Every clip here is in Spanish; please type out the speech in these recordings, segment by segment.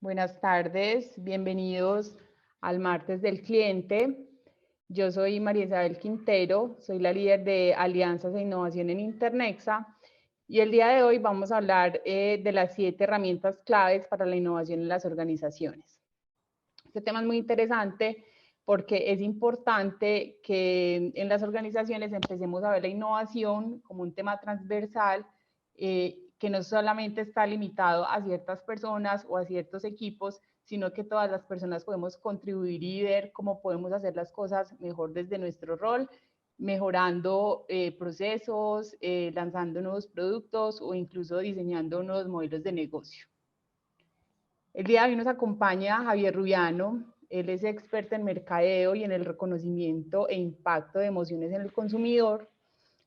Buenas tardes, bienvenidos al Martes del Cliente. Yo soy María Isabel Quintero, soy la líder de Alianzas e Innovación en Internexa y el día de hoy vamos a hablar de las 7 herramientas claves para la innovación en las organizaciones. Este tema es muy interesante porque es importante que en las organizaciones empecemos a ver la innovación como un tema transversal que no solamente está limitado a ciertas personas o a ciertos equipos, sino que todas las personas podemos contribuir y ver cómo podemos hacer las cosas mejor desde nuestro rol, mejorando procesos, lanzando nuevos productos o incluso diseñando nuevos modelos de negocio. El día de hoy nos acompaña Javier Rubiano. Él es experto en mercadeo y en el reconocimiento e impacto de emociones en el consumidor.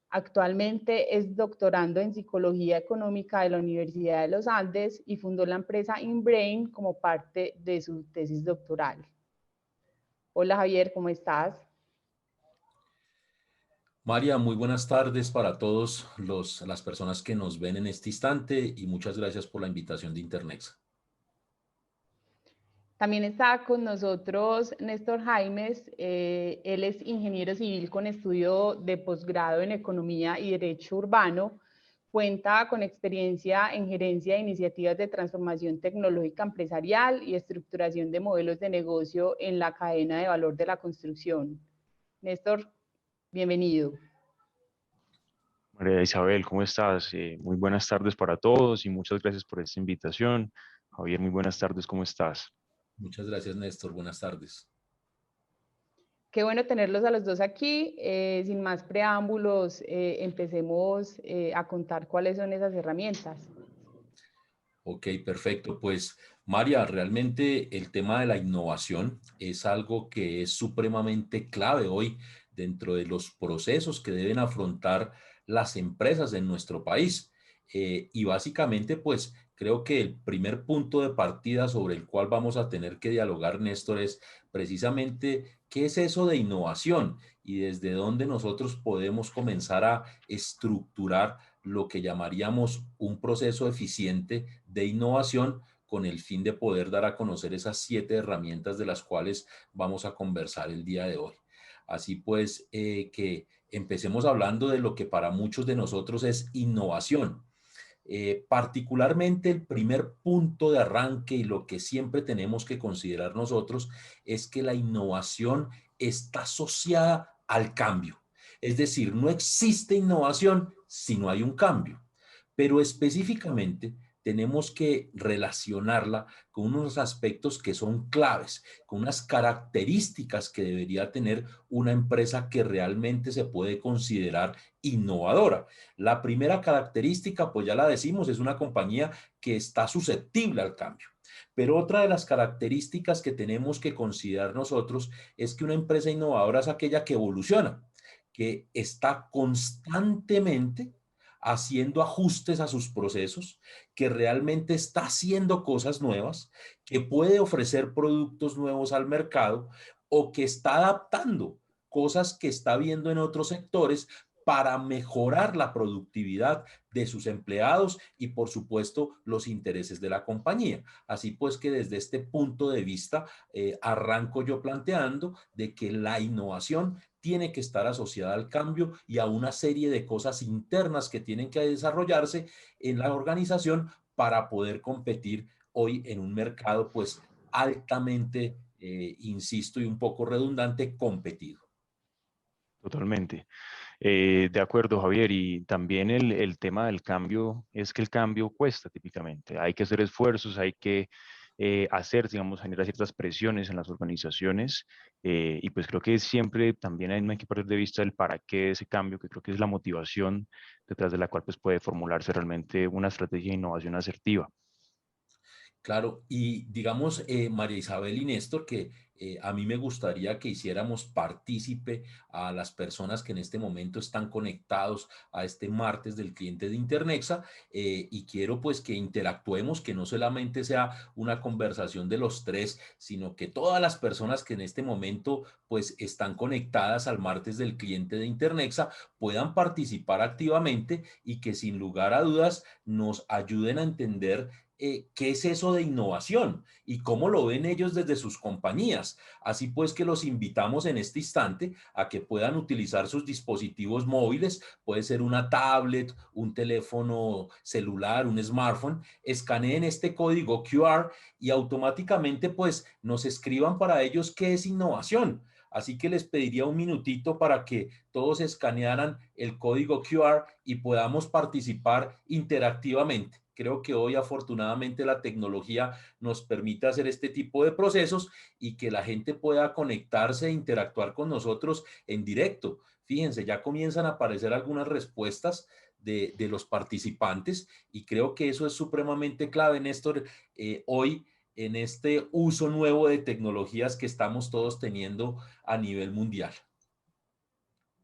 Actualmente es doctorando en Psicología Económica de la Universidad de los Andes y fundó la empresa InBrain como parte de su tesis doctoral. Hola Javier, ¿cómo estás? María, muy buenas tardes para todos las personas que nos ven en este instante y muchas gracias por la invitación de Internexa. También está con nosotros Néstor Jaimes. Él es ingeniero civil con estudio de posgrado en Economía y Derecho Urbano. Cuenta con experiencia en gerencia de iniciativas de transformación tecnológica empresarial y estructuración de modelos de negocio en la cadena de valor de la construcción. Néstor, bienvenido. María Isabel, ¿cómo estás? Muy buenas tardes para todos y muchas gracias por esta invitación. Javier, muy buenas tardes, ¿cómo estás? Muchas gracias, Néstor. Buenas tardes. Qué bueno tenerlos a los dos aquí. Sin más preámbulos, empecemos a contar cuáles son esas herramientas. Ok, perfecto. Pues, María, realmente el tema de la innovación es algo que es supremamente clave hoy dentro de los procesos que deben afrontar las empresas en nuestro país. Y básicamente, pues, creo que el primer punto de partida sobre el cual vamos a tener que dialogar, Néstor, es precisamente qué es eso de innovación y desde dónde nosotros podemos comenzar a estructurar lo que llamaríamos un proceso eficiente de innovación con el fin de poder dar a conocer esas 7 herramientas de las cuales vamos a conversar el día de hoy. Así pues, que empecemos hablando de lo que para muchos de nosotros es innovación. Particularmente el primer punto de arranque y lo que siempre tenemos que considerar nosotros es que la innovación está asociada al cambio. Es decir, no existe innovación si no hay un cambio, pero específicamente tenemos que relacionarla con unos aspectos que son claves, con unas características que debería tener una empresa que realmente se puede considerar innovadora. La primera característica, pues ya la decimos, es una compañía que está susceptible al cambio. Pero otra de las características que tenemos que considerar nosotros es que una empresa innovadora es aquella que evoluciona, que está constantemente haciendo ajustes a sus procesos, que realmente está haciendo cosas nuevas, que puede ofrecer productos nuevos al mercado o que está adaptando cosas que está viendo en otros sectores para mejorar la productividad de sus empleados y, por supuesto, los intereses de la compañía. Así pues que desde este punto de vista arranco yo planteando de que la innovación tiene que estar asociada al cambio y a una serie de cosas internas que tienen que desarrollarse en la organización para poder competir hoy en un mercado pues altamente, insisto y un poco redundante, competido. Totalmente. De acuerdo, Javier, y también el tema del cambio es que el cambio cuesta típicamente. Hay que hacer esfuerzos, hay que hacer, digamos, generar ciertas presiones en las organizaciones y pues creo que siempre también no hay que perder de vista el para qué de ese cambio, que creo que es la motivación detrás de la cual pues puede formularse realmente una estrategia de innovación asertiva. Claro, y digamos, María Isabel y Néstor, que a mí me gustaría que hiciéramos partícipe a las personas que en este momento están conectados a este martes del cliente de Internexa y quiero pues que interactuemos, que no solamente sea una conversación de los tres, sino que todas las personas que en este momento pues están conectadas al martes del cliente de Internexa puedan participar activamente y que sin lugar a dudas nos ayuden a entender qué es eso de innovación y cómo lo ven ellos desde sus compañías. Así pues que los invitamos en este instante a que puedan utilizar sus dispositivos móviles, puede ser una tablet, un teléfono celular, un smartphone, escaneen este código QR y automáticamente pues nos escriban para ellos qué es innovación. Así que les pediría un minutito para que todos escanearan el código QR y podamos participar interactivamente. Creo que hoy afortunadamente la tecnología nos permite hacer este tipo de procesos y que la gente pueda conectarse e interactuar con nosotros en directo. Fíjense, ya comienzan a aparecer algunas respuestas de los participantes y creo que eso es supremamente clave, Néstor, hoy en este uso nuevo de tecnologías que estamos todos teniendo a nivel mundial.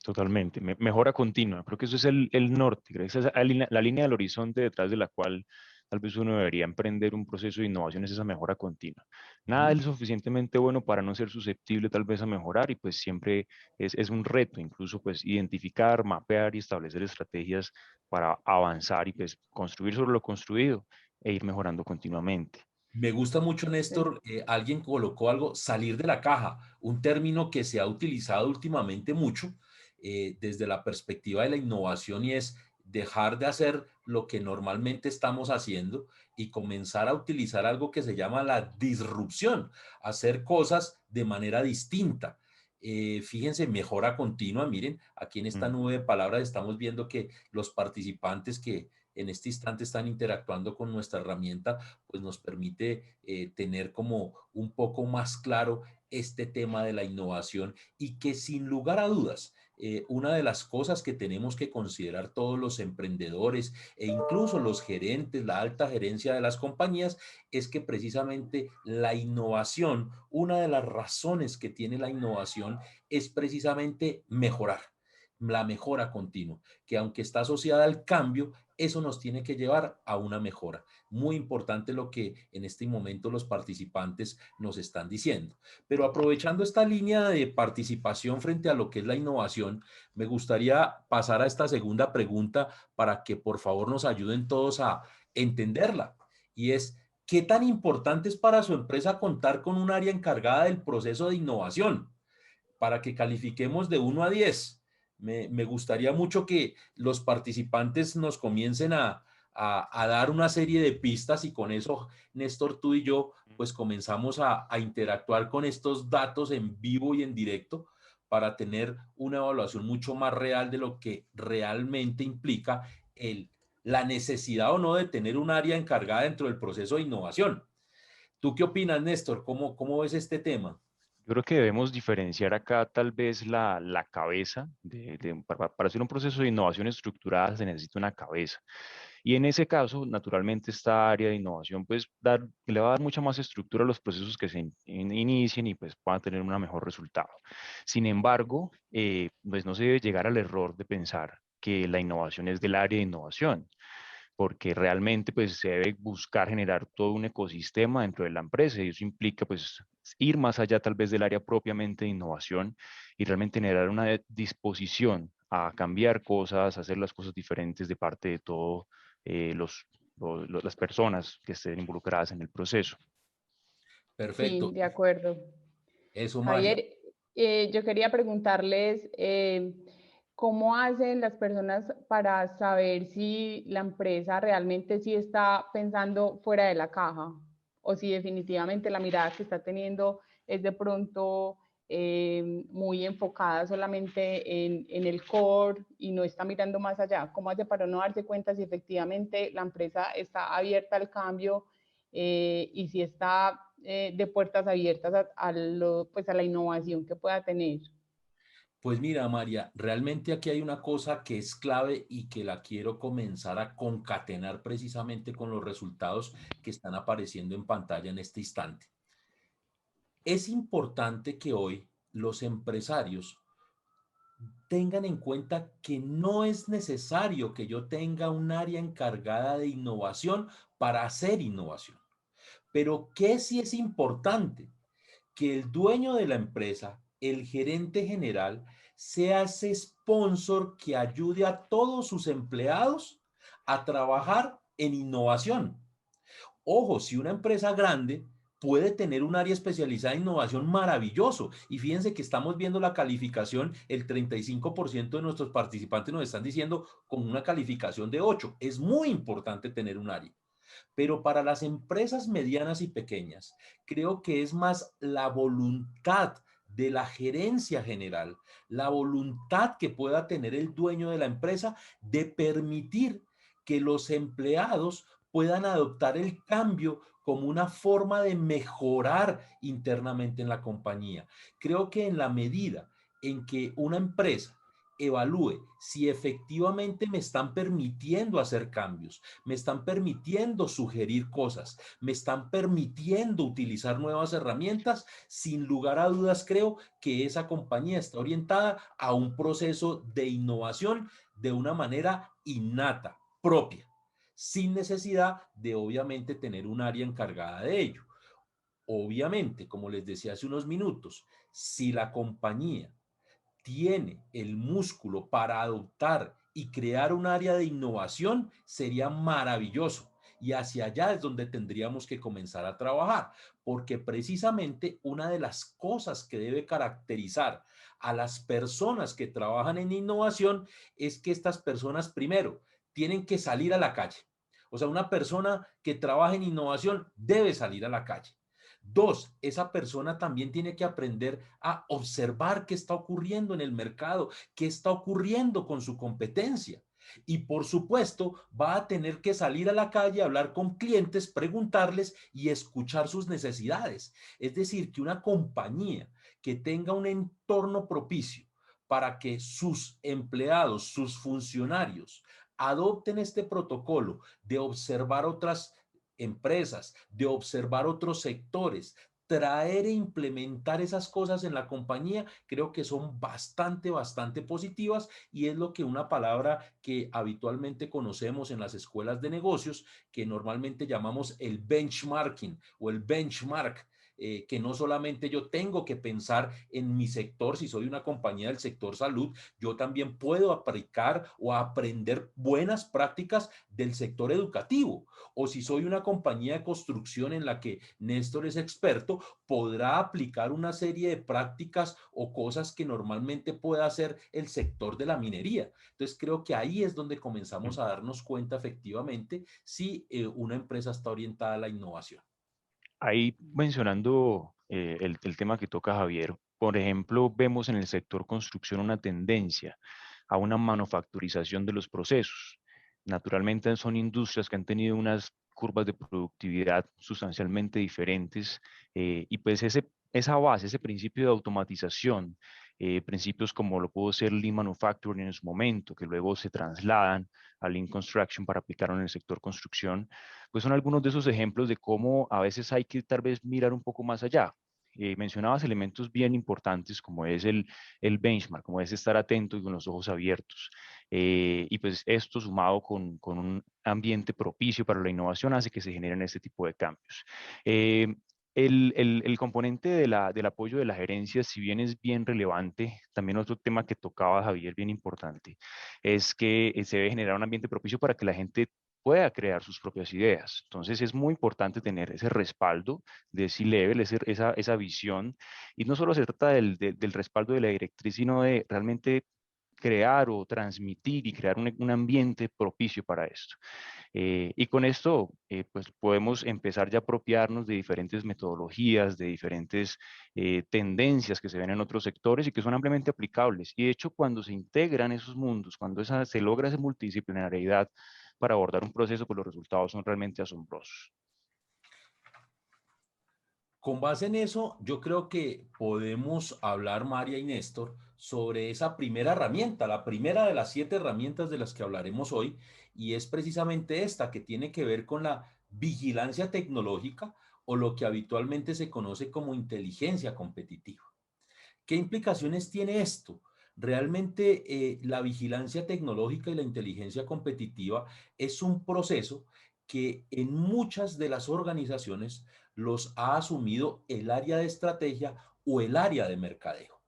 Totalmente. Mejora continua. Creo que eso es el norte. Creo que esa es la línea del horizonte detrás de la cual tal vez uno debería emprender un proceso de innovación, es esa mejora continua. Nada es lo suficientemente bueno para no ser susceptible tal vez a mejorar y pues siempre es un reto incluso pues identificar, mapear y establecer estrategias para avanzar y pues construir sobre lo construido e ir mejorando continuamente. Me gusta mucho, Néstor, alguien colocó algo, salir de la caja, un término que se ha utilizado últimamente mucho desde la perspectiva de la innovación y es dejar de hacer lo que normalmente estamos haciendo y comenzar a utilizar algo que se llama la disrupción, hacer cosas de manera distinta. Fíjense, mejora continua, miren, aquí en esta Mm. nube de palabras estamos viendo que los participantes que en este instante están interactuando con nuestra herramienta pues nos permite tener como un poco más claro este tema de la innovación y que sin lugar a dudas, una de las cosas que tenemos que considerar todos los emprendedores e incluso los gerentes, la alta gerencia de las compañías, es que precisamente la innovación, una de las razones que tiene la innovación es precisamente mejorar, la mejora continua, que aunque está asociada al cambio, eso nos tiene que llevar a una mejora. Muy importante lo que en este momento los participantes nos están diciendo. Pero aprovechando esta línea de participación frente a lo que es la innovación, me gustaría pasar a esta segunda pregunta para que por favor nos ayuden todos a entenderla. Y es, ¿qué tan importante es para su empresa contar con un área encargada del proceso de innovación? Para que califiquemos de 1 a 10. Me gustaría mucho que los participantes nos comiencen a dar una serie de pistas y con eso, Néstor, tú y yo, pues comenzamos a interactuar con estos datos en vivo y en directo para tener una evaluación mucho más real de lo que realmente implica la necesidad o no de tener un área encargada dentro del proceso de innovación. ¿Tú qué opinas, Néstor? ¿Cómo ves este tema? Yo creo que debemos diferenciar acá tal vez la cabeza. Para hacer un proceso de innovación estructurada se necesita una cabeza. Y en ese caso, naturalmente, esta área de innovación pues le va a dar mucha más estructura a los procesos que se inicien y pues puedan tener un mejor resultado. Sin embargo, pues no se debe llegar al error de pensar que la innovación es del área de innovación, porque realmente pues se debe buscar generar todo un ecosistema dentro de la empresa y eso implica pues ir más allá tal vez del área propiamente de innovación y realmente generar una disposición a cambiar cosas, a hacer las cosas diferentes de parte de todos las personas que estén involucradas en el proceso. Sí, Perfecto. de acuerdo. Eso, María. Javier, yo quería preguntarles cómo hacen las personas para saber si la empresa realmente sí está pensando fuera de la caja o si definitivamente la mirada que está teniendo es de pronto muy enfocada solamente en el core y no está mirando más allá. ¿Cómo hace para no darse cuenta si efectivamente la empresa está abierta al cambio y si está de puertas abiertas pues a la innovación que pueda tener? Pues mira, María, realmente aquí hay una cosa que es clave y que la quiero comenzar a concatenar precisamente con los resultados que están apareciendo en pantalla en este instante. Es importante que hoy los empresarios tengan en cuenta que no es necesario que yo tenga un área encargada de innovación para hacer innovación. Pero ¿qué sí es importante? Que el dueño de la empresa, el gerente general, sea ese sponsor que ayude a todos sus empleados a trabajar en innovación. Ojo, si una empresa grande puede tener un área especializada en innovación, maravilloso. Y fíjense que estamos viendo la calificación, el 35% de nuestros participantes nos están diciendo con una calificación de 8. Es muy importante tener un área. Pero para las empresas medianas y pequeñas, creo que es más la voluntad de la gerencia general, la voluntad que pueda tener el dueño de la empresa de permitir que los empleados puedan adoptar el cambio como una forma de mejorar internamente en la compañía. Creo que en la medida en que una empresa evalúe si efectivamente me están permitiendo hacer cambios, me están permitiendo sugerir cosas, me están permitiendo utilizar nuevas herramientas, sin lugar a dudas creo que esa compañía está orientada a un proceso de innovación de una manera innata, propia, sin necesidad de obviamente tener un área encargada de ello. Obviamente, como les decía hace unos minutos, si la compañía tiene el músculo para adoptar y crear un área de innovación, sería maravilloso. Y hacia allá es donde tendríamos que comenzar a trabajar, porque precisamente una de las cosas que debe caracterizar a las personas que trabajan en innovación es que estas personas primero tienen que salir a la calle. O sea, una persona que trabaja en innovación debe salir a la calle. Dos, esa persona también tiene que aprender a observar qué está ocurriendo en el mercado, qué está ocurriendo con su competencia. Y por supuesto, va a tener que salir a la calle, hablar con clientes, preguntarles y escuchar sus necesidades. Es decir, que una compañía que tenga un entorno propicio para que sus empleados, sus funcionarios, adopten este protocolo de observar otras empresas, de observar otros sectores, traer e implementar esas cosas en la compañía, creo que son bastante positivas y es lo que una palabra que habitualmente conocemos en las escuelas de negocios, que normalmente llamamos el benchmarking o el benchmark. Que no solamente yo tengo que pensar en mi sector, si soy una compañía del sector salud, yo también puedo aplicar o aprender buenas prácticas del sector educativo. O si soy una compañía de construcción en la que Néstor es experto, podrá aplicar una serie de prácticas o cosas que normalmente pueda hacer el sector de la minería. Entonces creo que ahí es donde comenzamos a darnos cuenta efectivamente si una empresa está orientada a la innovación. Ahí mencionando el tema que toca Javier, por ejemplo, vemos en el sector construcción una tendencia a una manufacturización de los procesos. Naturalmente son industrias que han tenido unas curvas de productividad sustancialmente diferentes y pues esa base, ese principio de automatización, principios como lo pudo ser Lean Manufacturing en su momento, que luego se trasladan a Lean Construction para aplicarlo en el sector construcción, pues son algunos de esos ejemplos de cómo a veces hay que tal vez mirar un poco más allá. Mencionabas elementos bien importantes como es el benchmark, como es estar atento y con los ojos abiertos. Y pues esto sumado con un ambiente propicio para la innovación hace que se generen este tipo de cambios. Eh, el componente del apoyo de la gerencia, si bien es bien relevante, también otro tema que tocaba Javier, bien importante, es que se debe generar un ambiente propicio para que la gente pueda crear sus propias ideas. Entonces es muy importante tener ese respaldo de C-Level, esa visión, y no solo se trata del respaldo de la directriz, sino de realmente crear o transmitir y crear un ambiente propicio para esto. Y con esto, pues podemos empezar ya a apropiarnos de diferentes metodologías, de diferentes tendencias que se ven en otros sectores y que son ampliamente aplicables. Y de hecho, cuando se integran esos mundos, cuando se logra esa multidisciplinariedad para abordar un proceso, pues los resultados son realmente asombrosos. Con base en eso, yo creo que podemos hablar, María y Néstor, sobre esa primera herramienta, la primera de las 7 herramientas de las que hablaremos hoy, y es precisamente esta que tiene que ver con la vigilancia tecnológica o lo que habitualmente se conoce como inteligencia competitiva. ¿Qué implicaciones tiene esto? Realmente la vigilancia tecnológica y la inteligencia competitiva es un proceso que en muchas de las organizaciones los ha asumido el área de estrategia o el área de mercadeo.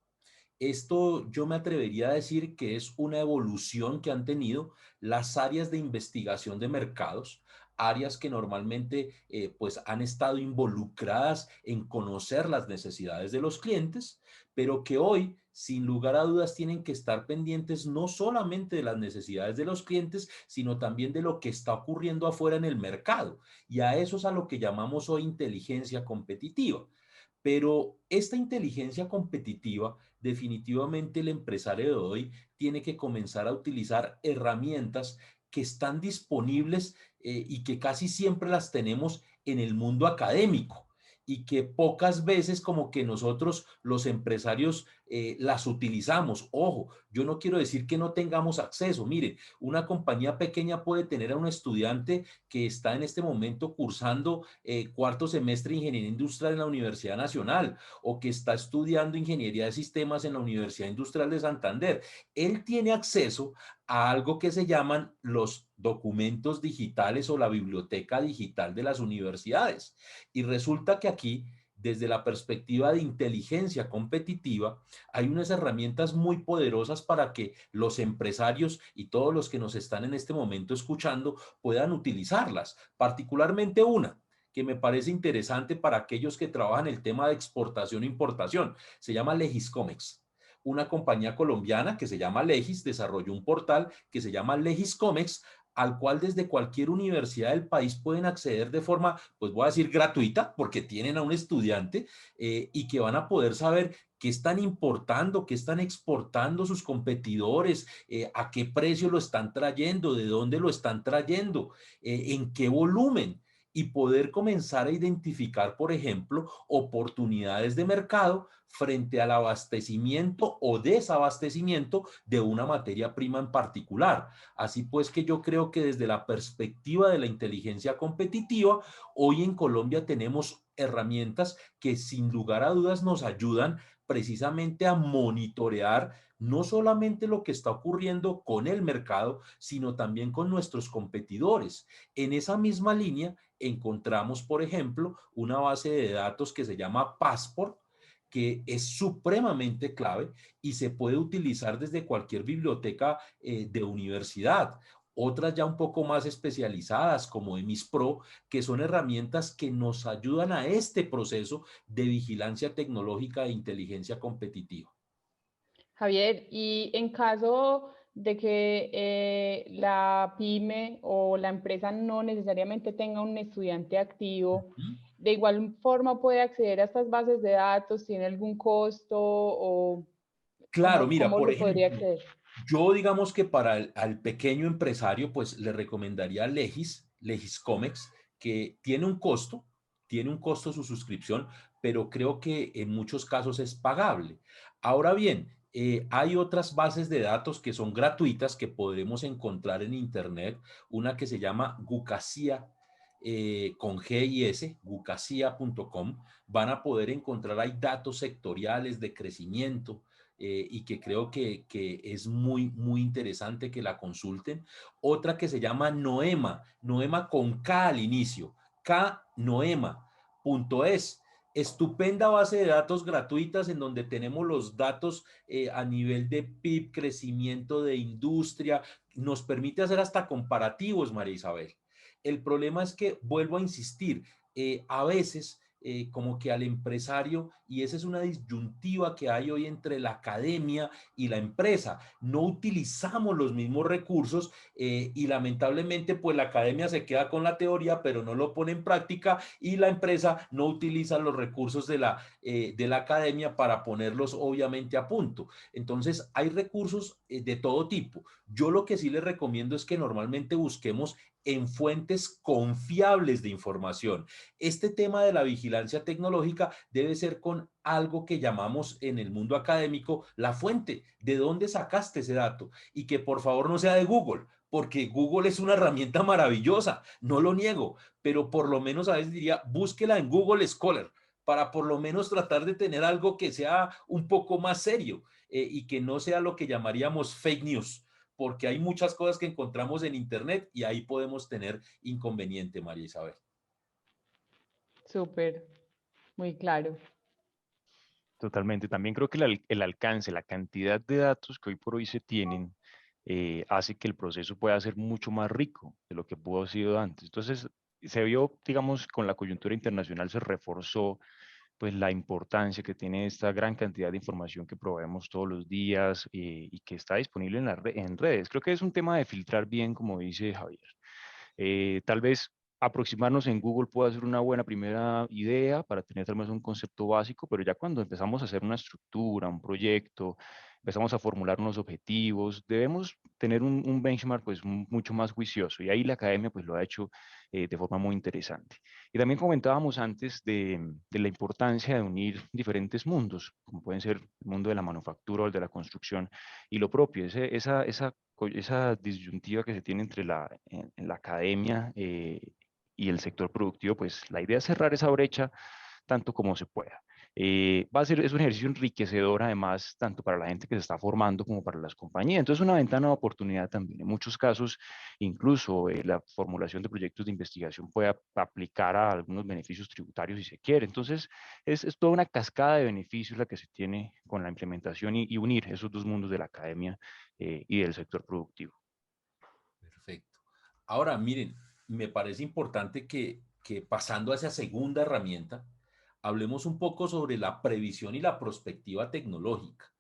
Esto yo me atrevería a decir que es una evolución que han tenido las áreas de investigación de mercados áreas que normalmente pues han estado involucradas en conocer las necesidades de los clientes, pero que hoy, sin lugar a dudas, tienen que estar pendientes no solamente de las necesidades de los clientes, sino también de lo que está ocurriendo afuera en el mercado. Y a eso es a lo que llamamos hoy inteligencia competitiva. Pero esta inteligencia competitiva, definitivamente el empresario de hoy tiene que comenzar a utilizar herramientas que están disponibles y que casi siempre las tenemos en el mundo académico y que pocas veces como que nosotros los empresarios las utilizamos. Ojo, yo no quiero decir que no tengamos acceso. Mire, una compañía pequeña puede tener a un estudiante que está en este momento cursando cuarto semestre de Ingeniería Industrial en la Universidad Nacional o que está estudiando Ingeniería de Sistemas en la Universidad Industrial de Santander. Él tiene acceso a algo que se llaman los documentos digitales o la biblioteca digital de las universidades. Y resulta que aquí, desde la perspectiva de inteligencia competitiva, hay unas herramientas muy poderosas para que los empresarios y todos los que nos están en este momento escuchando puedan utilizarlas, particularmente una que me parece interesante para aquellos que trabajan el tema de exportación e importación. Se llama Legiscomex. Una compañía colombiana que se llama Legis desarrolló un portal que se llama Legiscomex, al cual desde cualquier universidad del país pueden acceder de forma, pues voy a decir gratuita, porque tienen a un estudiante y que van a poder saber qué están importando, qué están exportando sus competidores, a qué precio lo están trayendo, de dónde lo están trayendo, en qué volumen y poder comenzar a identificar, por ejemplo, oportunidades de mercado frente al abastecimiento o desabastecimiento de una materia prima en particular. Así pues que yo creo que desde la perspectiva de la inteligencia competitiva, hoy en Colombia tenemos herramientas que sin lugar a dudas nos ayudan precisamente a monitorear no solamente lo que está ocurriendo con el mercado, sino también con nuestros competidores. En esa misma línea encontramos, por ejemplo, una base de datos que se llama Passport, que es supremamente clave y se puede utilizar desde cualquier biblioteca de universidad. Otras ya un poco más especializadas como EMIS Pro, que son herramientas que nos ayudan a este proceso de vigilancia tecnológica e inteligencia competitiva. Javier, y en caso de que la pyme o la empresa no necesariamente tenga un estudiante activo, ¿de igual forma puede acceder a estas bases de datos? ¿Tiene algún costo o Claro, mira, cómo por lo podría ejemplo, acceder? yo digamos que para al pequeño empresario, pues le recomendaría Legiscomex, que tiene un costo su suscripción, pero creo que en muchos casos es pagable. Ahora bien, hay otras bases de datos que son gratuitas que podremos encontrar en Internet, una que se llama Gucasia, con G y S, gucasia.com. Van a poder encontrar ahí datos sectoriales de crecimiento, y que creo que es muy, muy interesante que la consulten. Otra que se llama Noema, Noema con K al inicio, knoema.es. Estupenda base de datos gratuitas en donde tenemos los datos a nivel de PIB, crecimiento de industria, nos permite hacer hasta comparativos, María Isabel. El problema es que, vuelvo a insistir, a veces como que al empresario, y esa es una disyuntiva que hay hoy entre la academia y la empresa, no utilizamos los mismos recursos y lamentablemente pues la academia se queda con la teoría pero no lo pone en práctica y la empresa no utiliza los recursos de la academia para ponerlos obviamente a punto. Entonces hay recursos de todo tipo. Yo lo que sí les recomiendo es que normalmente busquemos en fuentes confiables de información. Este tema de la vigilancia tecnológica debe ser con algo que llamamos en el mundo académico la fuente, de dónde sacaste ese dato y que por favor no sea de Google, porque Google es una herramienta maravillosa, no lo niego, pero por lo menos a veces diría, búsquela en Google Scholar para por lo menos tratar de tener algo que sea un poco más serio y que no sea lo que llamaríamos fake news, porque hay muchas cosas que encontramos en Internet y ahí podemos tener inconveniente, María Isabel. Súper, muy claro. Totalmente. También creo que el alcance, la cantidad de datos que hoy por hoy se tienen hace que el proceso pueda ser mucho más rico de lo que pudo haber sido antes. Entonces, se vio, digamos, con la coyuntura internacional se reforzó pues la importancia que tiene esta gran cantidad de información que proveemos todos los días y que está disponible en, en redes. Creo que es un tema de filtrar bien, como dice Javier. Tal vez aproximarnos en Google pueda ser una buena primera idea para tener tal vez un concepto básico, pero ya cuando empezamos a hacer una estructura, un proyecto, empezamos a formular unos objetivos, debemos tener un benchmark pues mucho más juicioso y ahí la academia pues lo ha hecho de forma muy interesante. Y también comentábamos antes de la importancia de unir diferentes mundos, como pueden ser el mundo de la manufactura o el de la construcción y lo propio, esa disyuntiva que se tiene entre en la academia y el sector productivo, pues la idea es cerrar esa brecha tanto como se pueda. Es un ejercicio enriquecedor además, tanto para la gente que se está formando como para las compañías. Entonces, es una ventana de oportunidad también. En muchos casos, incluso la formulación de proyectos de investigación puede aplicar a algunos beneficios tributarios si se quiere. Entonces, es toda una cascada de beneficios la que se tiene con la implementación y unir esos dos mundos de la academia y del sector productivo. Perfecto. Ahora, miren, me parece importante que pasando a esa segunda herramienta, hablemos un poco sobre la previsión y la prospectiva tecnológica.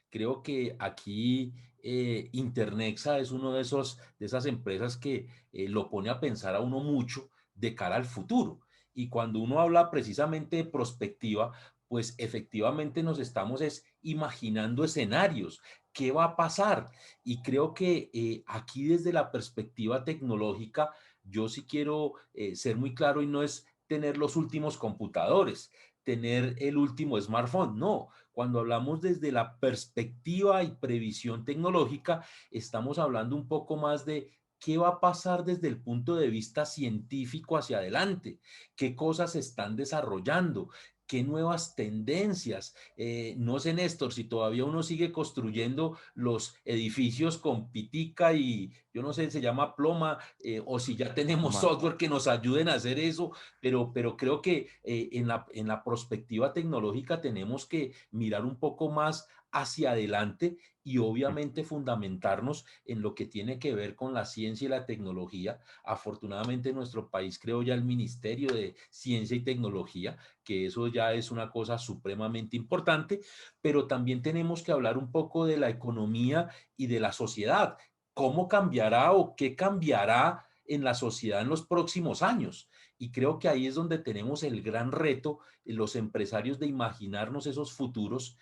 Creo que aquí Internexa es uno de esas empresas que lo pone a pensar a uno mucho de cara al futuro. Y cuando uno habla precisamente de prospectiva, pues efectivamente nos estamos imaginando escenarios. ¿Qué va a pasar? Y creo que aquí desde la perspectiva tecnológica, yo sí quiero ser muy claro y no es tener los últimos computadores, tener el último smartphone, no. Cuando hablamos desde la perspectiva y previsión tecnológica, estamos hablando un poco más de qué va a pasar desde el punto de vista científico hacia adelante, qué cosas se están desarrollando, qué nuevas tendencias. No sé, Néstor, si todavía uno sigue construyendo los edificios con pitica y yo no sé, se llama ploma, o si ya tenemos software que nos ayuden a hacer eso, pero creo que en la perspectiva tecnológica tenemos que mirar un poco más hacia adelante y obviamente fundamentarnos en lo que tiene que ver con la ciencia y la tecnología. Afortunadamente en nuestro país creo ya el Ministerio de Ciencia y Tecnología, que eso ya es una cosa supremamente importante, pero también tenemos que hablar un poco de la economía y de la sociedad. ¿Cómo cambiará o qué cambiará en la sociedad en los próximos años? Y creo que ahí es donde tenemos el gran reto, los empresarios, de imaginarnos esos futuros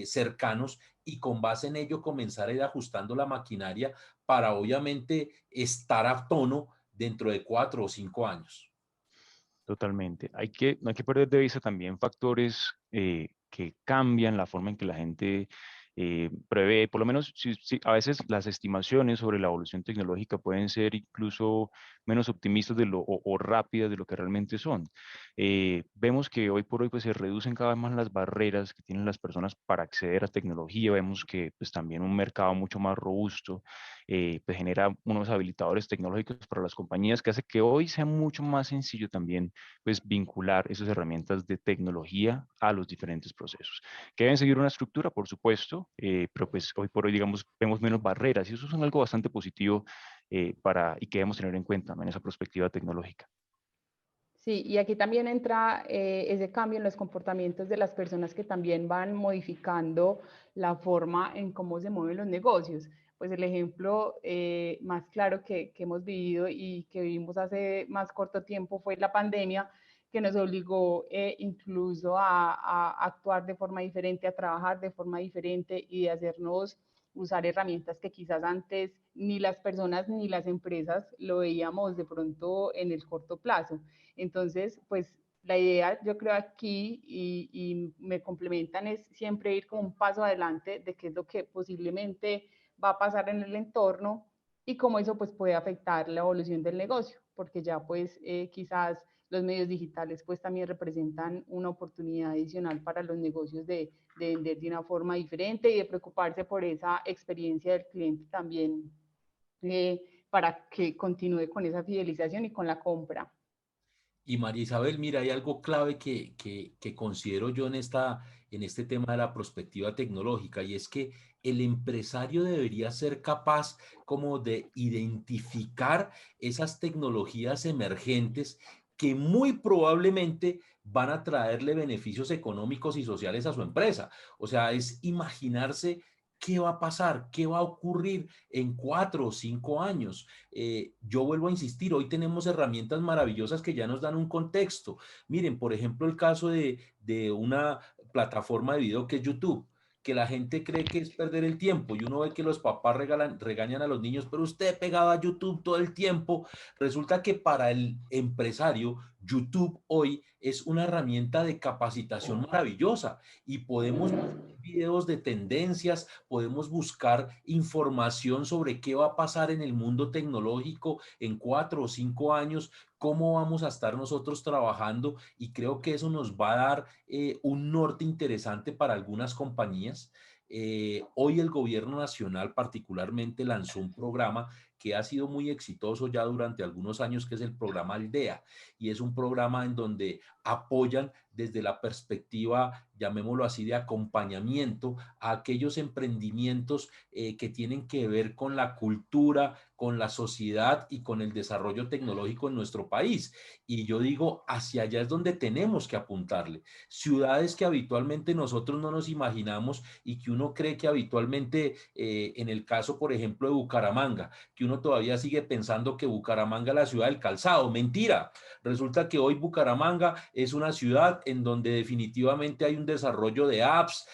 cercanos y con base en ello comenzar a ir ajustando la maquinaria para obviamente estar a tono dentro de 4 o 5 años. Totalmente. No hay que perder de vista también factores que cambian la forma en que la gente prevé. Por lo menos, a veces las estimaciones sobre la evolución tecnológica pueden ser incluso menos optimistas o rápidas de lo que realmente son. Vemos que hoy por hoy pues, se reducen cada vez más las barreras que tienen las personas para acceder a tecnología. Vemos que pues, también un mercado mucho más robusto pues, genera unos habilitadores tecnológicos para las compañías que hace que hoy sea mucho más sencillo también pues vincular esas herramientas de tecnología a los diferentes procesos. Que deben seguir una estructura, por supuesto, pero pues hoy por hoy, digamos, vemos menos barreras y eso es algo bastante positivo y que debemos tener en cuenta, ¿no? En esa perspectiva tecnológica. Sí, y aquí también entra ese cambio en los comportamientos de las personas que también van modificando la forma en cómo se mueven los negocios. Pues el ejemplo más claro que hemos vivido y que vivimos hace más corto tiempo fue la pandemia, que nos obligó incluso a actuar de forma diferente, a trabajar de forma diferente y de hacernos usar herramientas que quizás antes ni las personas ni las empresas lo veíamos de pronto en el corto plazo. Entonces, pues la idea yo creo aquí y me complementan es siempre ir como un paso adelante de qué es lo que posiblemente va a pasar en el entorno y cómo eso pues puede afectar la evolución del negocio, porque ya pues quizás los medios digitales pues también representan una oportunidad adicional para los negocios de vender de una forma diferente y de preocuparse por esa experiencia del cliente también para que continúe con esa fidelización y con la compra. Y María Isabel, mira, hay algo clave que considero yo en este tema de la prospectiva tecnológica, y es que el empresario debería ser capaz como de identificar esas tecnologías emergentes que muy probablemente van a traerle beneficios económicos y sociales a su empresa. O sea, es imaginarse qué va a pasar, qué va a ocurrir en 4 o 5 años. Yo vuelvo a insistir, hoy tenemos herramientas maravillosas que ya nos dan un contexto. Miren, por ejemplo, el caso de una plataforma de video que es YouTube, que la gente cree que es perder el tiempo y uno ve que los papás regañan a los niños, pero usted pegado a YouTube todo el tiempo. Resulta que para el empresario, YouTube hoy es una herramienta de capacitación maravillosa y podemos buscar videos de tendencias, podemos buscar información sobre qué va a pasar en el mundo tecnológico en 4 o 5 años, cómo vamos a estar nosotros trabajando, y creo que eso nos va a dar un norte interesante para algunas compañías. Hoy el gobierno nacional particularmente lanzó un programa que ha sido muy exitoso ya durante algunos años, que es el programa Aldea, y es un programa en donde apoyan desde la perspectiva, llamémoslo así, de acompañamiento a aquellos emprendimientos que tienen que ver con la cultura, con la sociedad y con el desarrollo tecnológico en nuestro país. Y yo digo, hacia allá es donde tenemos que apuntarle. Ciudades que habitualmente nosotros no nos imaginamos y que uno cree que habitualmente, en el caso, por ejemplo, de Bucaramanga, que uno todavía sigue pensando que Bucaramanga es la ciudad del calzado. Mentira. Resulta que hoy Bucaramanga es una ciudad en donde definitivamente hay un desarrollo de apps,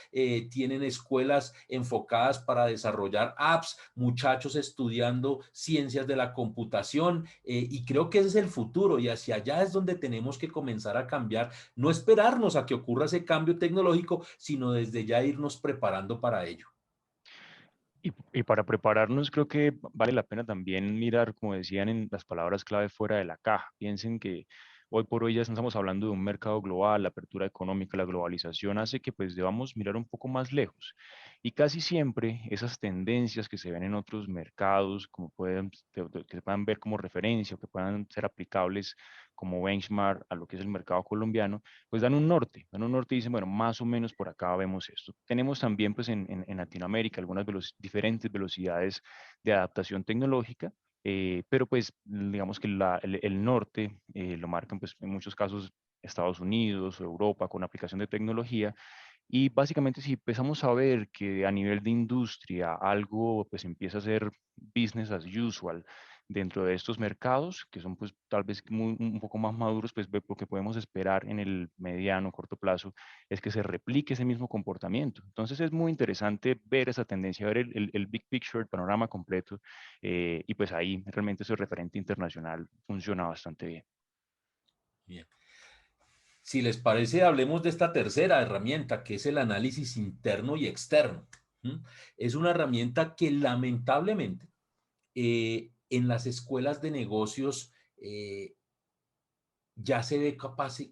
tienen escuelas enfocadas para desarrollar apps, muchachos estudiando ciencias de la computación, y creo que ese es el futuro y hacia allá es donde tenemos que comenzar a cambiar, no esperarnos a que ocurra ese cambio tecnológico, sino desde ya irnos preparando para ello. Y para prepararnos, creo que vale la pena también mirar, como decían en las palabras clave, fuera de la caja. Piensen que hoy por hoy ya estamos hablando de un mercado global, la apertura económica, la globalización hace que pues debamos mirar un poco más lejos. Y casi siempre esas tendencias que se ven en otros mercados, como que se puedan ver como referencia o que puedan ser aplicables como benchmark a lo que es el mercado colombiano, pues dan un norte y dicen, bueno, más o menos por acá vemos esto. Tenemos también pues en Latinoamérica algunas diferentes velocidades de adaptación tecnológica, pero pues digamos que el norte lo marcan pues en muchos casos Estados Unidos o Europa con aplicación de tecnología, y básicamente si empezamos a ver que a nivel de industria algo pues empieza a ser business as usual dentro de estos mercados, que son pues tal vez un poco más maduros, pues lo que podemos esperar en el mediano, corto plazo es que se replique ese mismo comportamiento. Entonces es muy interesante ver esa tendencia, ver el big picture, el panorama completo, y pues ahí realmente ese referente internacional funciona bastante bien. Bien. Si les parece, hablemos de esta tercera herramienta, que es el análisis interno y externo. ¿Mm? Es una herramienta que lamentablemente en las escuelas de negocios ya se ve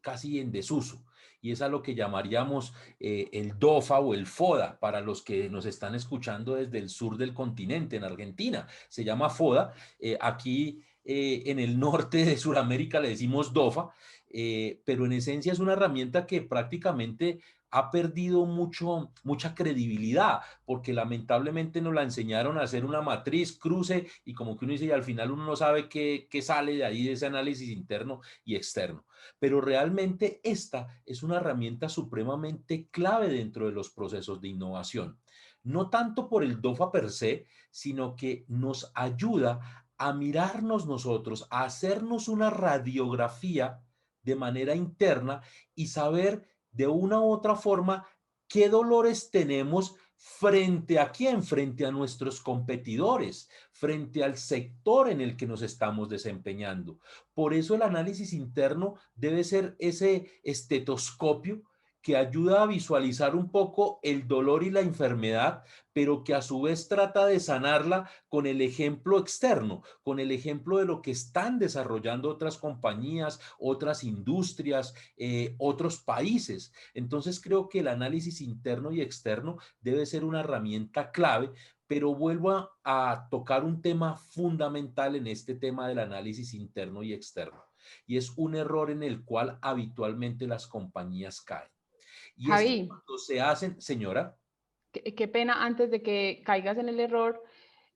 casi en desuso, y es a lo que llamaríamos el DOFA o el FODA para los que nos están escuchando desde el sur del continente, en Argentina. Se llama FODA. Aquí en el norte de Sudamérica le decimos DOFA, pero en esencia es una herramienta que prácticamente ha perdido mucha credibilidad, porque lamentablemente nos la enseñaron a hacer una matriz, cruce, y como que uno dice, y al final uno no sabe qué sale de ahí, de ese análisis interno y externo. Pero realmente esta es una herramienta supremamente clave dentro de los procesos de innovación. No tanto por el DOFA per se, sino que nos ayuda a mirarnos nosotros, a hacernos una radiografía de manera interna y saber de una u otra forma qué dolores tenemos frente a quién, frente a nuestros competidores, frente al sector en el que nos estamos desempeñando. Por eso el análisis interno debe ser ese estetoscopio que ayuda a visualizar un poco el dolor y la enfermedad, pero que a su vez trata de sanarla con el ejemplo externo, con el ejemplo de lo que están desarrollando otras compañías, otras industrias, otros países. Entonces creo que el análisis interno y externo debe ser una herramienta clave, pero vuelvo a tocar un tema fundamental en este tema del análisis interno y externo. y es un error en el cual habitualmente las compañías caen. Y es que Javi, cuando se hacen, señora. qué pena antes de que caigas en el error,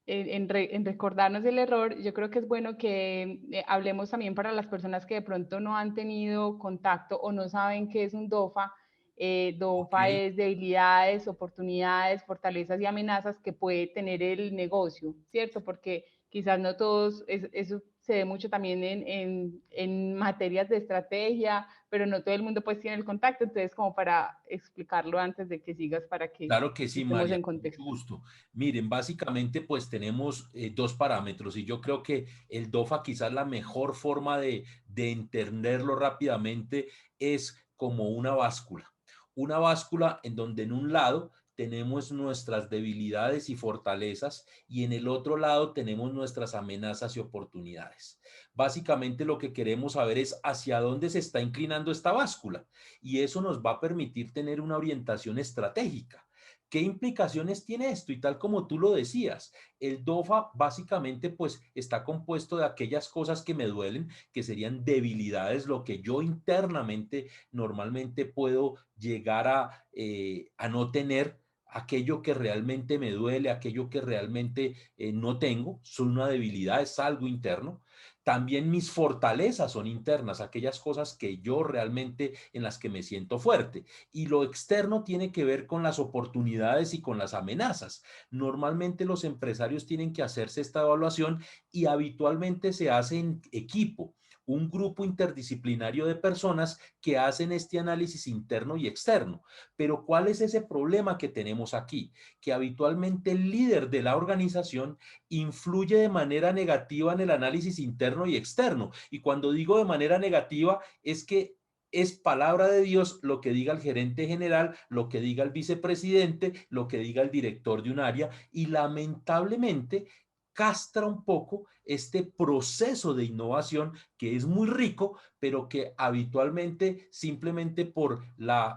en recordarnos el error, yo creo que es bueno que hablemos también para las personas que de pronto no han tenido contacto o no saben qué es un DOFA. Ok, DOFA es debilidades, oportunidades, fortalezas y amenazas que puede tener el negocio, ¿cierto? Porque quizás no todos, eso se ve mucho también en materias de estrategia, pero no todo el mundo pues tiene el contacto, entonces como para explicarlo antes de que sigas para que claro que sí, estemos María, en con mucho contexto. gusto. Miren, básicamente pues tenemos dos parámetros y yo creo que el DOFA quizás la mejor forma de entenderlo rápidamente es como una báscula. Una báscula en donde en un lado tenemos nuestras debilidades y fortalezas y en el otro lado tenemos nuestras amenazas y oportunidades. Básicamente lo que queremos saber es hacia dónde se está inclinando esta báscula y eso nos va a permitir tener una orientación estratégica. ¿Qué implicaciones tiene esto? Y tal como tú lo decías, el DOFA básicamente pues está compuesto de aquellas cosas que me duelen, que serían debilidades, lo que yo internamente normalmente puedo llegar a no tener, aquello que realmente me duele, aquello que realmente no tengo, son una debilidad, es algo interno. También mis fortalezas son internas, aquellas cosas que yo realmente en las que me siento fuerte. Y lo externo tiene que ver con las oportunidades y con las amenazas. Normalmente los empresarios tienen que hacerse esta evaluación y habitualmente se hace en equipo, un grupo interdisciplinario de personas que hacen este análisis interno y externo. Pero ¿cuál es ese problema que tenemos aquí? Que habitualmente el líder de la organización influye de manera negativa en el análisis interno y externo. Y cuando digo de manera negativa es que es palabra de Dios lo que diga el gerente general, lo que diga el vicepresidente, lo que diga el director de un área y lamentablemente castra un poco este proceso de innovación que es muy rico, pero que habitualmente simplemente por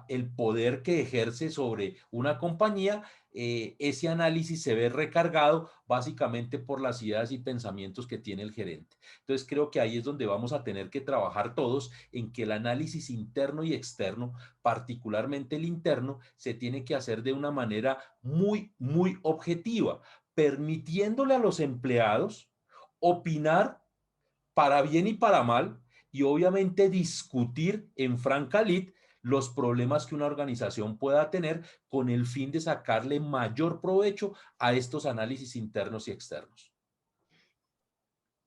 el poder que ejerce sobre una compañía, ese análisis se ve recargado básicamente por las ideas y pensamientos que tiene el gerente. Entonces creo que ahí es donde vamos a tener que trabajar todos en que el análisis interno y externo, particularmente el interno, se tiene que hacer de una manera muy, muy objetiva, permitiéndole a los empleados opinar para bien y para mal y obviamente discutir en franca lid los problemas que una organización pueda tener con el fin de sacarle mayor provecho a estos análisis internos y externos.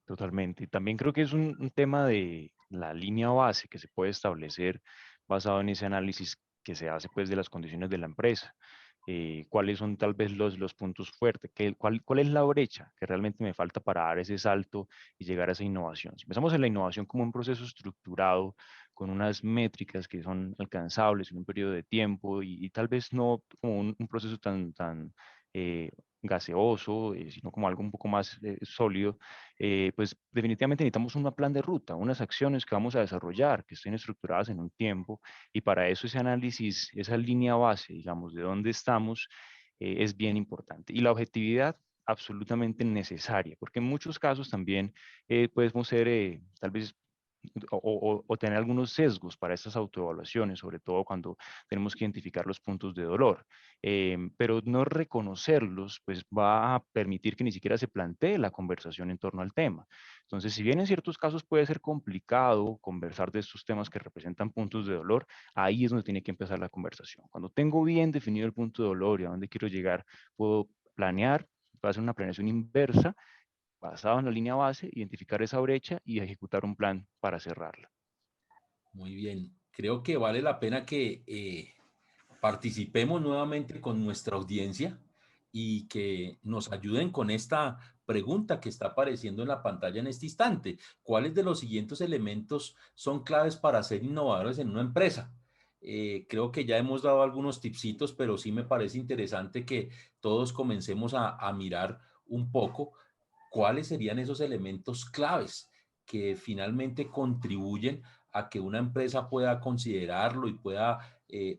Totalmente. Y también creo que es un tema de la línea base que se puede establecer basado en ese análisis que se hace pues de las condiciones de la empresa. Cuáles son tal vez los puntos fuertes, cuál es la brecha que realmente me falta para dar ese salto y llegar a esa innovación. Si pensamos en la innovación como un proceso estructurado, con unas métricas que son alcanzables en un periodo de tiempo y tal vez no como un proceso tan eh, gaseoso, sino como algo un poco más sólido, pues definitivamente necesitamos un plan de ruta, unas acciones que vamos a desarrollar, que estén estructuradas en un tiempo, y para eso ese análisis, esa línea base, digamos, de dónde estamos, es bien importante. Y la objetividad absolutamente necesaria, porque en muchos casos también podemos ser tal vez o tener algunos sesgos para estas autoevaluaciones, sobre todo cuando tenemos que identificar los puntos de dolor. Pero no reconocerlos, pues va a permitir que ni siquiera se plantee la conversación en torno al tema. Entonces, si bien en ciertos casos puede ser complicado conversar de estos temas que representan puntos de dolor, ahí es donde tiene que empezar la conversación. Cuando tengo bien definido el punto de dolor y a dónde quiero llegar, puedo planear, puedo hacer una planeación inversa basado en la línea base, identificar esa brecha y ejecutar un plan para cerrarla. Muy bien, creo que vale la pena que participemos nuevamente con nuestra audiencia y que nos ayuden con esta pregunta que está apareciendo en la pantalla en este instante. ¿Cuáles de los siguientes elementos son claves para ser innovadores en una empresa? Creo que ya hemos dado algunos tipsitos, pero sí me parece interesante que todos comencemos a mirar un poco cuáles serían esos elementos claves que finalmente contribuyen a que una empresa pueda considerarlo y pueda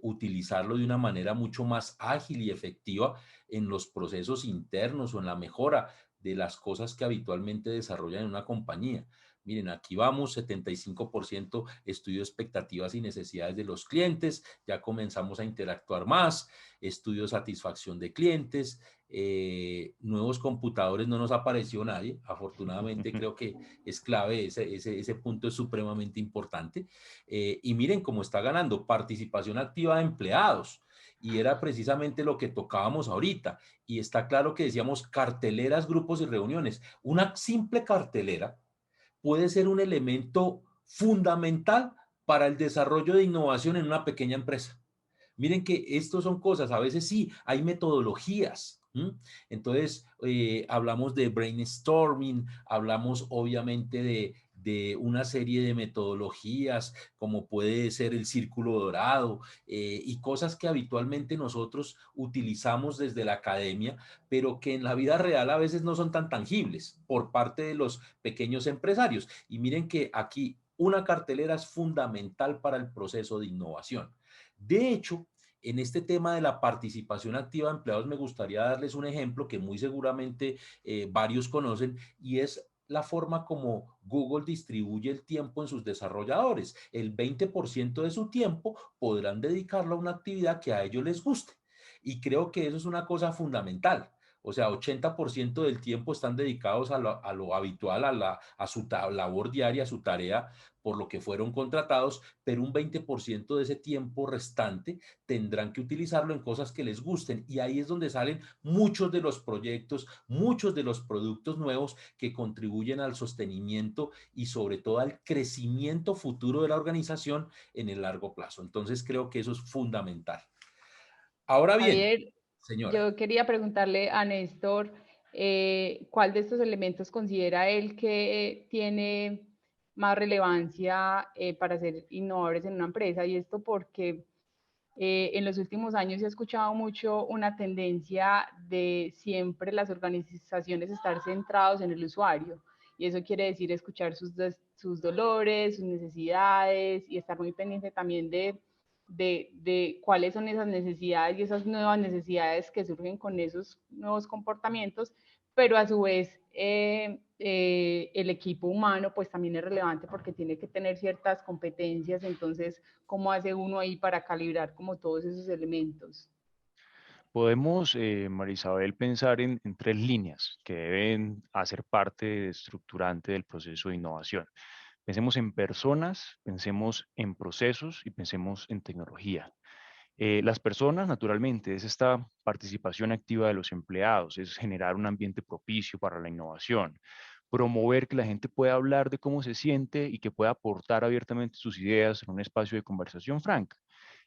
utilizarlo de una manera mucho más ágil y efectiva en los procesos internos o en la mejora de las cosas que habitualmente desarrollan en una compañía. Miren, aquí vamos, 75% estudio expectativas y necesidades de los clientes, ya comenzamos a interactuar más, estudio de satisfacción de clientes, nuevos computadores no nos apareció nadie, afortunadamente creo que es clave, ese punto es supremamente importante. Y miren cómo está ganando participación activa de empleados. Y era precisamente lo que tocábamos ahorita. Y está claro que decíamos carteleras, grupos y reuniones. Una simple cartelera puede ser un elemento fundamental para el desarrollo de innovación en una pequeña empresa. Miren que esto son cosas, a veces sí, hay metodologías. Entonces, hablamos de brainstorming, hablamos obviamente de una serie de metodologías, como puede ser el círculo dorado, y cosas que habitualmente nosotros utilizamos desde la academia, pero que en la vida real a veces no son tan tangibles por parte de los pequeños empresarios. Y miren que aquí una cartelera es fundamental para el proceso de innovación. De hecho, en este tema de la participación activa de empleados, me gustaría darles un ejemplo que muy seguramente varios conocen, y es la forma como Google distribuye el tiempo en sus desarrolladores. El 20% de su tiempo podrán dedicarlo a una actividad que a ellos les guste. Y creo que eso es una cosa fundamental. O sea, 80% del tiempo están dedicados a lo habitual, a su labor diaria, a su tarea, por lo que fueron contratados, pero un 20% de ese tiempo restante tendrán que utilizarlo en cosas que les gusten. Y ahí es donde salen muchos de los proyectos, muchos de los productos nuevos que contribuyen al sostenimiento y sobre todo al crecimiento futuro de la organización en el largo plazo. Entonces creo que eso es fundamental. Ahora bien, Javier, señora. yo quería preguntarle a Néstor, ¿cuál de estos elementos considera él que tiene más relevancia para ser innovadores en una empresa? Y esto porque en los últimos años se ha escuchado mucho una tendencia de siempre las organizaciones estar centrados en el usuario. Y eso quiere decir escuchar sus dolores, sus necesidades y estar muy pendiente también de cuáles son esas necesidades y esas nuevas necesidades que surgen con esos nuevos comportamientos, pero a su vez el equipo humano pues también es relevante porque tiene que tener ciertas competencias, entonces, ¿cómo hace uno ahí para calibrar como todos esos elementos? Podemos, Marisabel, pensar en tres líneas que deben hacer parte estructurante del proceso de innovación. Pensemos en personas, pensemos en procesos y pensemos en tecnología. Las personas, naturalmente, es esta participación activa de los empleados, es generar un ambiente propicio para la innovación, promover que la gente pueda hablar de cómo se siente y que pueda aportar abiertamente sus ideas en un espacio de conversación franca.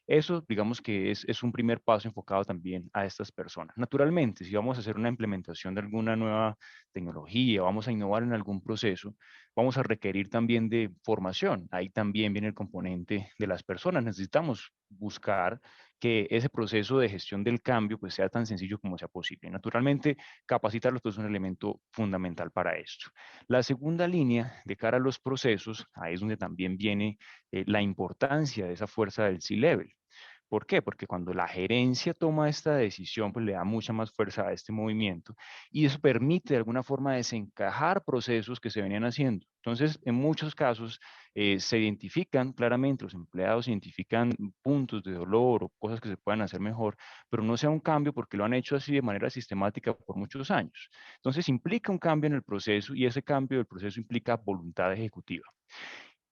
Eso, digamos que es un primer paso enfocado también a estas personas. Naturalmente, si vamos a hacer una implementación de alguna nueva tecnología, vamos a innovar en algún proceso, vamos a requerir también de formación. Ahí también viene el componente de las personas. Necesitamos buscar que ese proceso de gestión del cambio pues sea tan sencillo como sea posible. Naturalmente, capacitarlos pues, es un elemento fundamental para esto. La segunda línea de cara a los procesos, ahí es donde también viene la importancia de esa fuerza del C-Level. ¿Por qué? Porque cuando la gerencia toma esta decisión, pues le da mucha más fuerza a este movimiento y eso permite de alguna forma desencajar procesos que se venían haciendo. Entonces, en muchos casos se identifican claramente, los empleados identifican puntos de dolor o cosas que se puedan hacer mejor, pero no sea un cambio porque lo han hecho así de manera sistemática por muchos años. Entonces, implica un cambio en el proceso y ese cambio del proceso implica voluntad ejecutiva.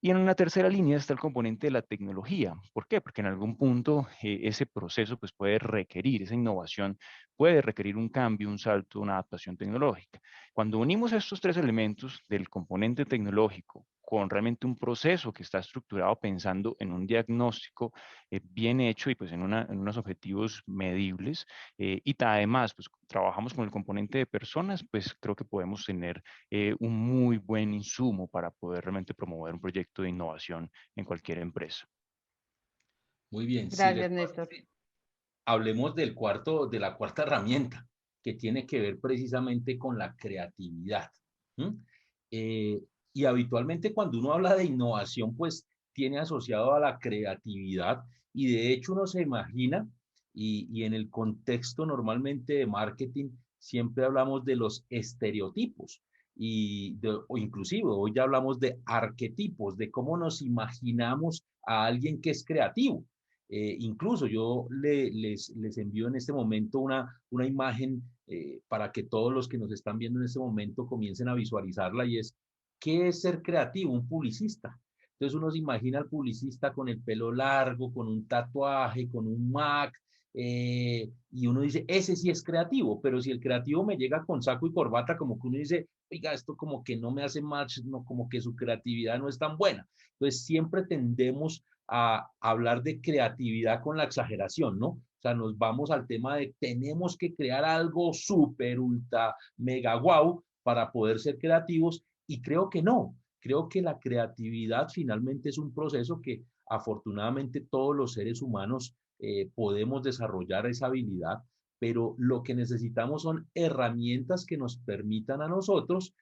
Y en una tercera línea está el componente de la tecnología. ¿Por qué? Porque en algún punto ese proceso pues, puede requerir, esa innovación puede requerir un cambio, un salto, una adaptación tecnológica. Cuando unimos estos tres elementos del componente tecnológico con realmente un proceso que está estructurado pensando en un diagnóstico bien hecho y pues en unos objetivos medibles, además pues trabajamos con el componente de personas, pues creo que podemos tener un muy buen insumo para poder realmente promover un proyecto de innovación en cualquier empresa. Muy bien, si les Gracias, Néstor. parece, hablemos de la cuarta herramienta, que tiene que ver precisamente con la creatividad. ¿Mm? Eh, y habitualmente cuando uno habla de innovación, pues tiene asociado a la creatividad y de hecho uno se imagina, y en el contexto normalmente de marketing, siempre hablamos de los estereotipos. o inclusive hoy ya hablamos de arquetipos, de cómo nos imaginamos a alguien que es creativo. Incluso yo les envío en este momento una imagen para que todos los que nos están viendo en este momento comiencen a visualizarla, y es, ¿qué es ser creativo? Un publicista. Entonces uno se imagina al publicista con el pelo largo, con un tatuaje, con un Mac, y uno dice, ese sí es creativo, pero si el creativo me llega con saco y corbata, como que uno dice, oiga, esto como que no me hace match, no, como que su creatividad no es tan buena. Entonces siempre tendemos a hablar de creatividad con la exageración, ¿no? O sea, nos vamos al tema de tenemos que crear algo súper, ultra, mega guau para poder ser creativos, y creo que no. Creo que la creatividad finalmente es un proceso que afortunadamente todos los seres humanos podemos desarrollar esa habilidad, pero lo que necesitamos son herramientas que nos permitan a nosotros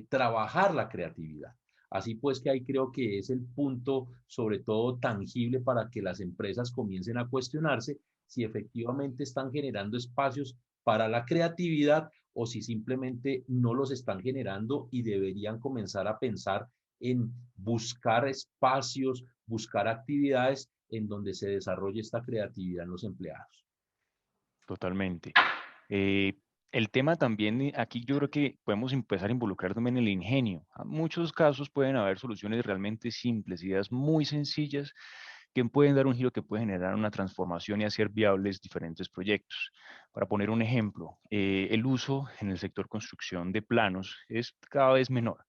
trabajar la creatividad. Así pues que ahí creo que es el punto sobre todo tangible para que las empresas comiencen a cuestionarse si efectivamente están generando espacios para la creatividad o si simplemente no los están generando y deberían comenzar a pensar en buscar espacios, buscar actividades en donde se desarrolle esta creatividad en los empleados. Totalmente. Eh, el tema también, aquí yo creo que podemos empezar a involucrar también el ingenio. En muchos casos pueden haber soluciones realmente simples, ideas muy sencillas que pueden dar un giro que puede generar una transformación y hacer viables diferentes proyectos. Para poner un ejemplo, el uso en el sector construcción de planos es cada vez menor.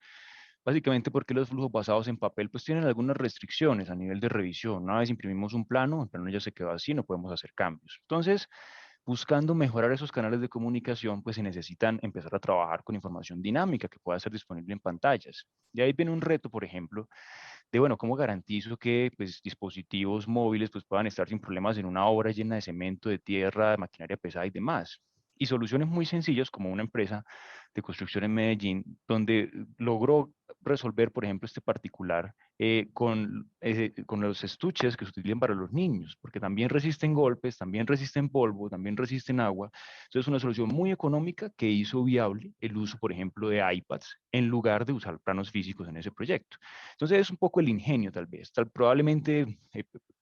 Básicamente porque los flujos basados en papel pues tienen algunas restricciones a nivel de revisión. Una vez imprimimos un plano, el plano ya se quedó así, no podemos hacer cambios. Entonces, buscando mejorar esos canales de comunicación, pues se necesitan empezar a trabajar con información dinámica que pueda ser disponible en pantallas. De ahí viene un reto, por ejemplo, de, bueno, ¿cómo garantizo que pues, dispositivos móviles pues, puedan estar sin problemas en una obra llena de cemento, de tierra, de maquinaria pesada y demás? Y soluciones muy sencillas como una empresa de construcción en Medellín, donde logró resolver, por ejemplo, este particular con los estuches que se utilizan para los niños, porque también resisten golpes, también resisten polvo, también resisten agua. Entonces, es una solución muy económica que hizo viable el uso, por ejemplo, de iPads en lugar de usar planos físicos en ese proyecto. Entonces, es un poco el ingenio, tal vez. Probablemente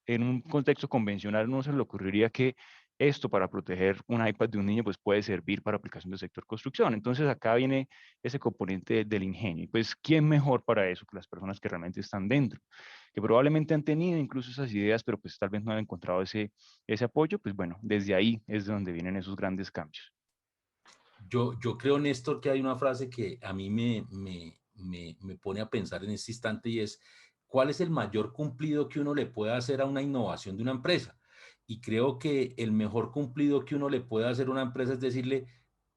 en un contexto convencional no se le ocurriría que esto para proteger un iPad de un niño pues puede servir para aplicación del sector construcción. Entonces acá viene ese componente del ingenio. Y pues, ¿quién mejor para eso que las personas que realmente están dentro? Que probablemente han tenido incluso esas ideas, pero pues tal vez no han encontrado ese apoyo. Pues bueno, desde ahí es de donde vienen esos grandes cambios. Yo creo, Néstor, que hay una frase que a mí me pone a pensar en este instante, y es, ¿cuál es el mayor cumplido que uno le puede hacer a una innovación de una empresa? Y creo que el mejor cumplido que uno le puede hacer a una empresa es decirle,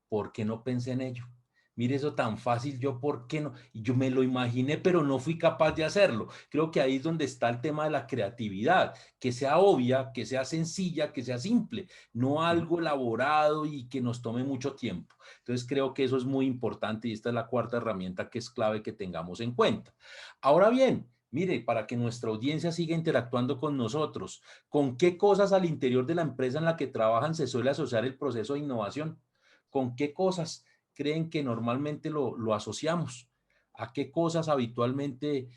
¿por qué no pensé en ello? Mire eso tan fácil, yo por qué no, y yo me lo imaginé, pero no fui capaz de hacerlo. Creo que ahí es donde está el tema de la creatividad, que sea obvia, que sea sencilla, que sea simple, no algo elaborado y que nos tome mucho tiempo. Entonces creo que eso es muy importante, y esta es la cuarta herramienta que es clave que tengamos en cuenta. Ahora bien, mire, para que nuestra audiencia siga interactuando con nosotros, ¿con qué cosas al interior de la empresa en la que trabajan se suele asociar el proceso de innovación? ¿Con qué cosas creen que normalmente lo asociamos? ¿A qué cosas habitualmente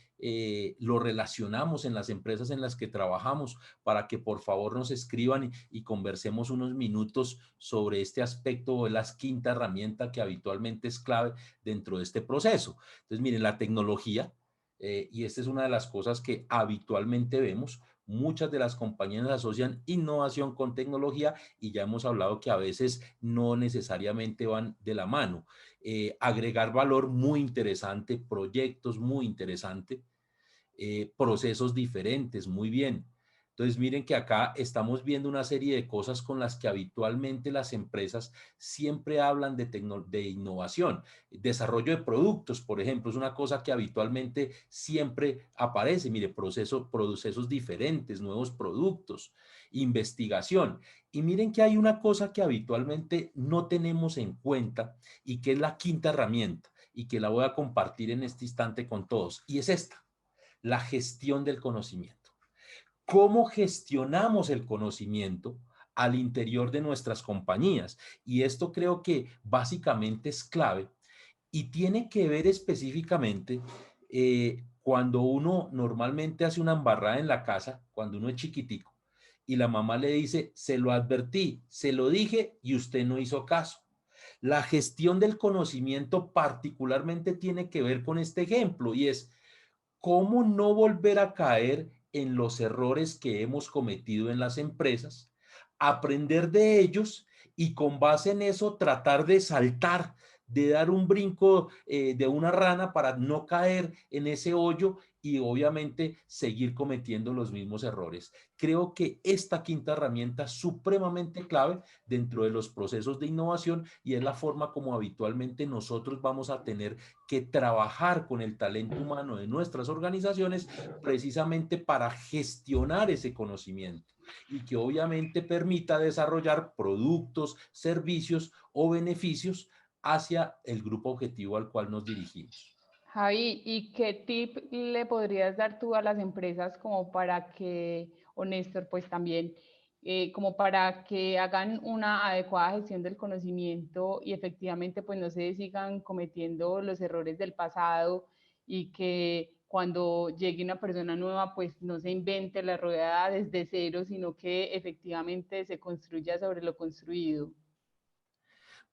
lo relacionamos en las empresas en las que trabajamos? Para que por favor nos escriban y conversemos unos minutos sobre este aspecto, o la quinta herramienta que habitualmente es clave dentro de este proceso. Entonces, miren, la tecnología, y esta es una de las cosas que habitualmente vemos. Muchas de las compañías asocian innovación con tecnología, y ya hemos hablado que a veces no necesariamente van de la mano. Agregar valor muy interesante, proyectos muy interesantes, procesos diferentes, muy bien. Entonces, miren que acá estamos viendo una serie de cosas con las que habitualmente las empresas siempre hablan de innovación. Desarrollo de productos, por ejemplo, es una cosa que habitualmente siempre aparece. Mire, procesos diferentes, nuevos productos, investigación. Y miren que hay una cosa que habitualmente no tenemos en cuenta, y que es la quinta herramienta, y que la voy a compartir en este instante con todos, y es esta: la gestión del conocimiento. ¿Cómo gestionamos el conocimiento al interior de nuestras compañías? Y esto creo que básicamente es clave, y tiene que ver específicamente cuando uno normalmente hace una embarrada en la casa, cuando uno es chiquitico, y la mamá le dice, se lo advertí, se lo dije y usted no hizo caso. La gestión del conocimiento particularmente tiene que ver con este ejemplo y es cómo no volver a caer en los errores que hemos cometido en las empresas, aprender de ellos y con base en eso tratar de saltar, de dar un brinco de una rana para no caer en ese hoyo y obviamente seguir cometiendo los mismos errores. Creo que esta quinta herramienta es supremamente clave dentro de los procesos de innovación y es la forma como habitualmente nosotros vamos a tener que trabajar con el talento humano de nuestras organizaciones precisamente para gestionar ese conocimiento y que obviamente permita desarrollar productos, servicios o beneficios hacia el grupo objetivo al cual nos dirigimos. Javi, ¿y qué tip le podrías dar tú a las empresas como para que, o Néstor, pues también, como para que hagan una adecuada gestión del conocimiento y efectivamente pues no se sigan cometiendo los errores del pasado y que cuando llegue una persona nueva pues no se invente la rueda desde cero, sino que efectivamente se construya sobre lo construido?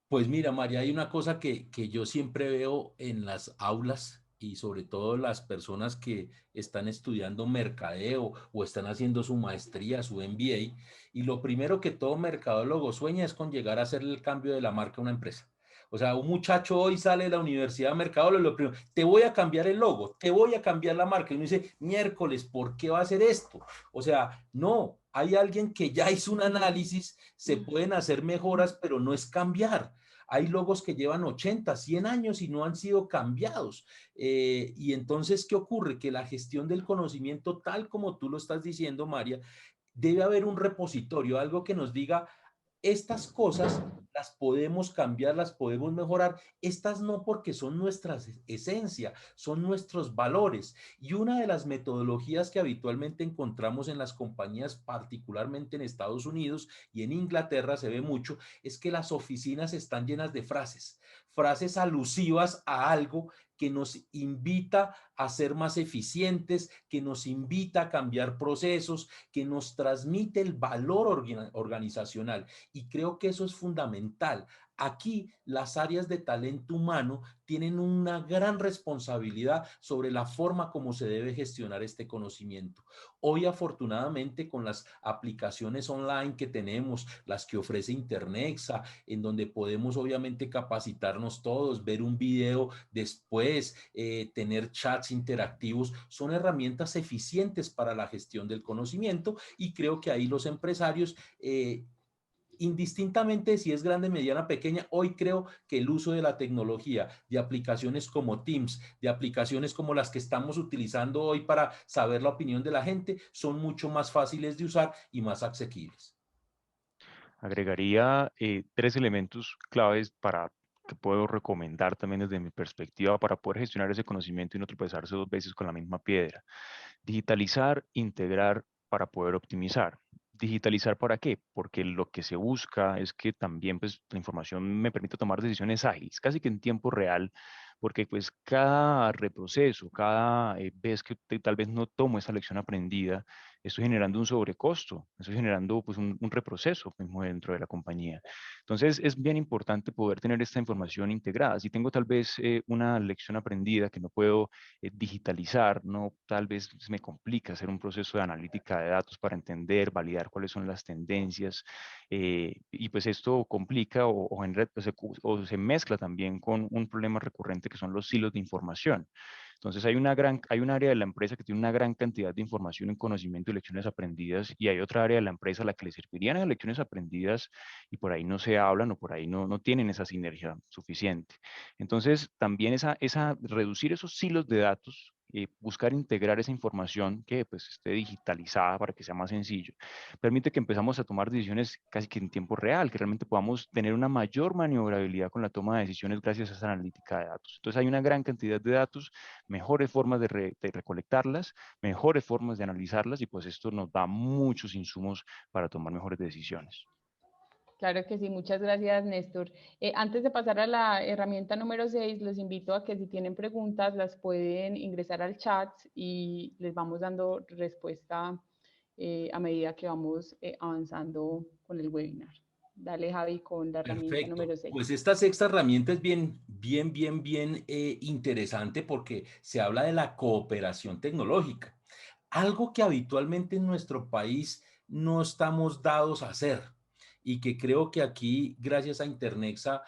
Pues mira, María, hay una cosa que yo siempre veo en las aulas y sobre todo las personas que están estudiando mercadeo o están haciendo su maestría, su MBA, y lo primero que todo mercadólogo sueña es con llegar a hacer el cambio de la marca a una empresa. O sea, un muchacho hoy sale de la universidad de mercadólogo, lo primero, te voy a cambiar el logo, te voy a cambiar la marca. Y uno dice, miércoles, ¿por qué va a hacer esto? O sea, no, hay alguien que ya hizo un análisis, se pueden hacer mejoras, pero no es cambiar. Hay logos que llevan 80, 100 años y no han sido cambiados. Y entonces, ¿qué ocurre? Que la gestión del conocimiento, tal como tú lo estás diciendo, María, debe haber un repositorio, algo que nos diga, estas cosas las podemos cambiar, las podemos mejorar. Estas no porque son nuestra esencia, son nuestros valores. Y una de las metodologías que habitualmente encontramos en las compañías, particularmente en Estados Unidos y en Inglaterra se ve mucho, es que las oficinas están llenas de frases, frases alusivas a algo que nos invita a ser más eficientes, que nos invita a cambiar procesos, que nos transmite el valor organizacional. Y creo que eso es fundamental. Aquí las áreas de talento humano tienen una gran responsabilidad sobre la forma como se debe gestionar este conocimiento. Hoy, afortunadamente, con las aplicaciones online que tenemos, las que ofrece Internexa, en donde podemos obviamente capacitarnos todos, ver un video después, tener chats interactivos, son herramientas eficientes para la gestión del conocimiento y creo que ahí los empresarios indistintamente si es grande, mediana, pequeña, hoy creo que el uso de la tecnología, de aplicaciones como Teams, de aplicaciones como las que estamos utilizando hoy para saber la opinión de la gente, son mucho más fáciles de usar y más asequibles. Agregaría tres elementos claves para que puedo recomendar también desde mi perspectiva para poder gestionar ese conocimiento y no tropezarse dos veces con la misma piedra. Digitalizar, integrar para poder optimizar. ¿Digitalizar para qué? Porque lo que se busca es que también pues, la información me permita tomar decisiones ágiles, casi que en tiempo real, porque pues cada reproceso, cada vez que tal vez no tomo esa lección aprendida, estoy generando un sobrecosto, estoy generando pues un reproceso mismo dentro de la compañía. Entonces es bien importante poder tener esta información integrada. Si tengo tal vez una lección aprendida que no puedo digitalizar, no, tal vez se me complica hacer un proceso de analítica de datos para entender, validar cuáles son las tendencias, y pues esto complica o se mezcla también con un problema recurrente que son los silos de información. Entonces hay un área de la empresa que tiene una gran cantidad de información, en conocimiento y lecciones aprendidas, y hay otra área de la empresa a la que le servirían esas lecciones aprendidas y por ahí no se hablan o por ahí no tienen esa sinergia suficiente. Entonces, también reducir esos silos de datos, buscar integrar esa información que pues esté digitalizada para que sea más sencillo, permite que empezamos a tomar decisiones casi que en tiempo real, que realmente podamos tener una mayor maniobrabilidad con la toma de decisiones gracias a esa analítica de datos. Entonces hay una gran cantidad de datos, mejores formas de recolectarlas, mejores formas de analizarlas y pues esto nos da muchos insumos para tomar mejores decisiones. Claro que sí, muchas gracias, Néstor. Antes de pasar a la herramienta número 6, los invito a que si tienen preguntas las pueden ingresar al chat y les vamos dando respuesta a medida que vamos avanzando con el webinar. Dale, Javi, con la herramienta Perfecto. número 6. Pues esta sexta herramienta es bien interesante porque se habla de la cooperación tecnológica, algo que habitualmente en nuestro país no estamos dados a hacer y que creo que aquí, gracias a Internexa,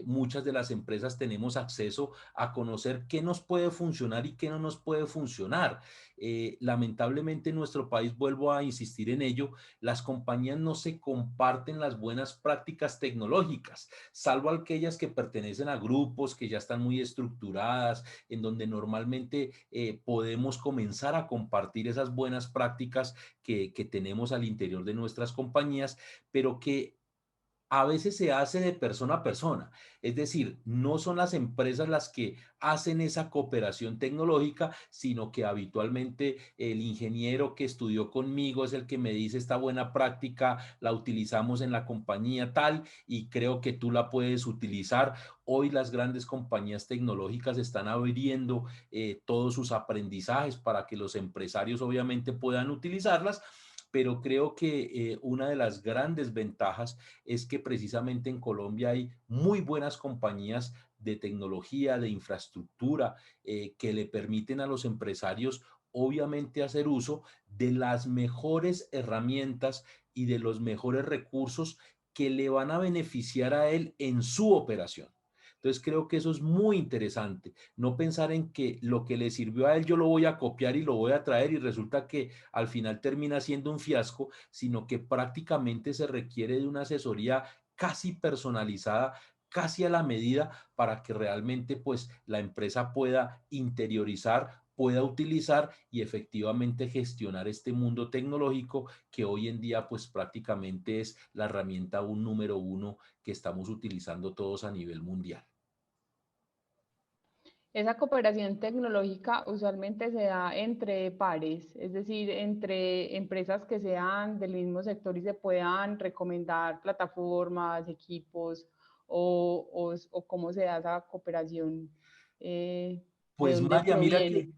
muchas de las empresas tenemos acceso a conocer qué nos puede funcionar y qué no nos puede funcionar. Lamentablemente en nuestro país, vuelvo a insistir en ello, las compañías no se comparten las buenas prácticas tecnológicas, salvo aquellas que pertenecen a grupos que ya están muy estructuradas, en donde normalmente podemos comenzar a compartir esas buenas prácticas que tenemos al interior de nuestras compañías, pero que a veces se hace de persona a persona. Es decir, no son las empresas las que hacen esa cooperación tecnológica, sino que habitualmente el ingeniero que estudió conmigo es el que me dice esta buena práctica, la utilizamos en la compañía tal y creo que tú la puedes utilizar. Hoy las grandes compañías tecnológicas están abriendo todos sus aprendizajes para que los empresarios obviamente puedan utilizarlas, pero creo que una de las grandes ventajas es que precisamente en Colombia hay muy buenas compañías de tecnología, de infraestructura, que le permiten a los empresarios obviamente hacer uso de las mejores herramientas y de los mejores recursos que le van a beneficiar a él en su operación. Entonces creo que eso es muy interesante, no pensar en que lo que le sirvió a él yo lo voy a copiar y lo voy a traer y resulta que al final termina siendo un fiasco, sino que prácticamente se requiere de una asesoría casi personalizada, casi a la medida para que realmente pues la empresa pueda interiorizar, pueda utilizar y efectivamente gestionar este mundo tecnológico que hoy en día pues prácticamente es la herramienta un número uno que estamos utilizando todos a nivel mundial. Esa cooperación tecnológica usualmente se da entre pares, es decir, entre empresas que sean del mismo sector y se puedan recomendar plataformas, equipos o cómo se da esa cooperación, de Pues dónde Maya, mira proviene. que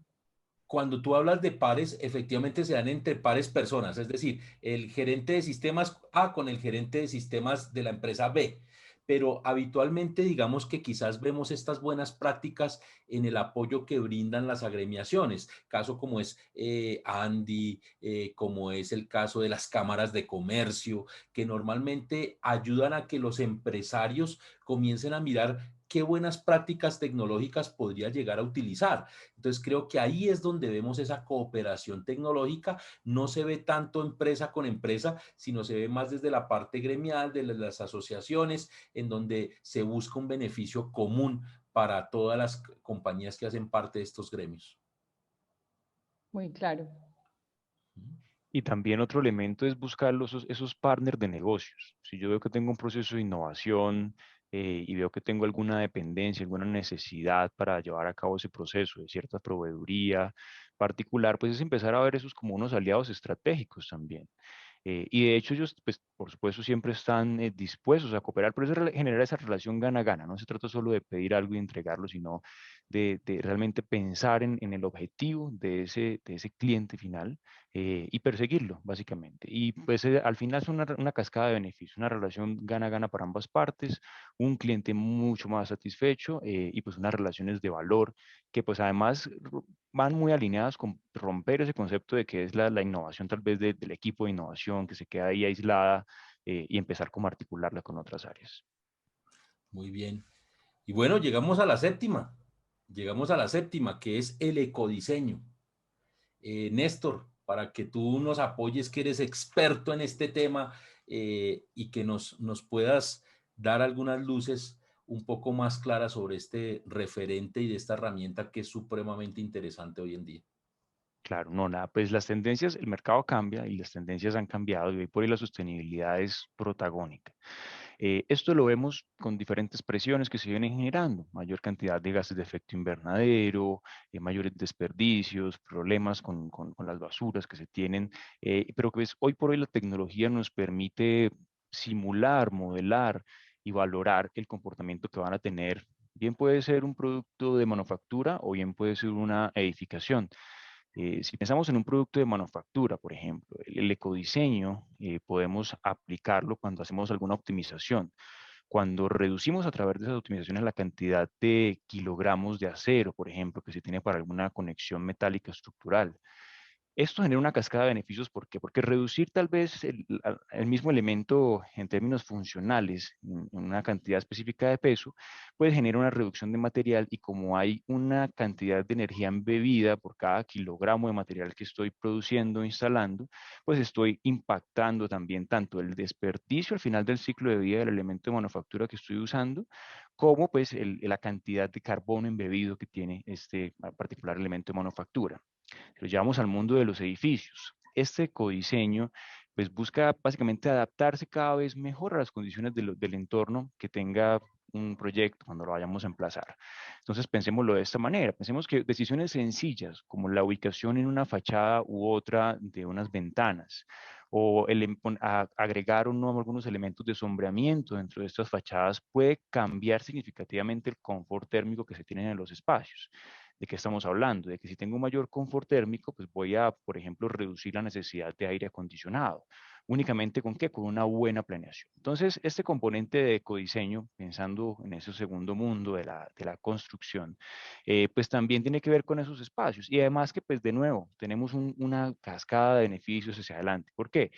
cuando tú hablas de pares, efectivamente se dan entre pares personas, es decir, el gerente de sistemas A con el gerente de sistemas de la empresa B. Pero habitualmente digamos que quizás vemos estas buenas prácticas en el apoyo que brindan las agremiaciones, caso como es Andy, como es el caso de las cámaras de comercio, que normalmente ayudan a que los empresarios comiencen a mirar qué buenas prácticas tecnológicas podría llegar a utilizar. Entonces creo que ahí es donde vemos esa cooperación tecnológica. No se ve tanto empresa con empresa, sino se ve más desde la parte gremial, de las asociaciones, en donde se busca un beneficio común para todas las compañías que hacen parte de estos gremios. Muy claro. Y también otro elemento es buscar esos partners de negocios. Si yo veo que tengo un proceso de innovación y veo que tengo alguna dependencia, alguna necesidad para llevar a cabo ese proceso de cierta proveeduría particular, pues es empezar a ver esos como unos aliados estratégicos también. Y de hecho ellos, pues por supuesto, siempre están dispuestos a cooperar, pero eso genera esa relación gana-gana. No se trata solo de pedir algo y entregarlo, sino de realmente pensar en el objetivo de ese cliente final y perseguirlo, básicamente. Y pues al final es una cascada de beneficios, una relación gana-gana para ambas partes, un cliente mucho más satisfecho y pues unas relaciones de valor que pues además van muy alineadas con romper ese concepto de que es la innovación tal vez del equipo de innovación que se queda ahí aislada y empezar como a articularla con otras áreas. Muy bien. Y bueno, llegamos a la séptima. Llegamos a la séptima, que es el ecodiseño. Néstor, para que tú nos apoyes, que eres experto en este tema y que nos puedas dar algunas luces un poco más claras sobre este referente y de esta herramienta que es supremamente interesante hoy en día. Claro, no, nada, pues las tendencias, el mercado cambia y las tendencias han cambiado y hoy por hoy la sostenibilidad es protagónica. Esto lo vemos con diferentes presiones que se vienen generando, mayor cantidad de gases de efecto invernadero, mayores desperdicios, problemas con las basuras que se tienen, pero que hoy por hoy la tecnología nos permite simular, modelar y valorar el comportamiento que van a tener. Bien puede ser un producto de manufactura o bien puede ser una edificación. Si pensamos en un producto de manufactura, por ejemplo, el ecodiseño podemos aplicarlo cuando hacemos alguna optimización. Cuando reducimos a través de esas optimizaciones la cantidad de kilogramos de acero, por ejemplo, que se tiene para alguna conexión metálica estructural, esto genera una cascada de beneficios. ¿Por qué? Porque reducir tal vez el mismo elemento en términos funcionales, en una cantidad específica de peso, puede generar una reducción de material, y como hay una cantidad de energía embebida por cada kilogramo de material que estoy produciendo o instalando, pues estoy impactando también tanto el desperdicio al final del ciclo de vida del elemento de manufactura que estoy usando, como pues la cantidad de carbono embebido que tiene este particular elemento de manufactura. Lo llevamos al mundo de los edificios. Este ecodiseño pues busca básicamente adaptarse cada vez mejor a las condiciones del entorno que tenga un proyecto cuando lo vayamos a emplazar. Entonces pensémoslo de esta manera. Pensemos que decisiones sencillas como la ubicación en una fachada u otra de unas ventanas, o agregar o no algunos elementos de sombreamiento dentro de estas fachadas, puede cambiar significativamente el confort térmico que se tiene en los espacios. ¿De qué estamos hablando? De que si tengo un mayor confort térmico, pues voy a, por ejemplo, reducir la necesidad de aire acondicionado. ¿Únicamente con qué? Con una buena planeación. Entonces, este componente de ecodiseño, pensando en ese segundo mundo de la construcción, pues también tiene que ver con esos espacios. Y además que, pues de nuevo, tenemos una cascada de beneficios hacia adelante. ¿Por qué?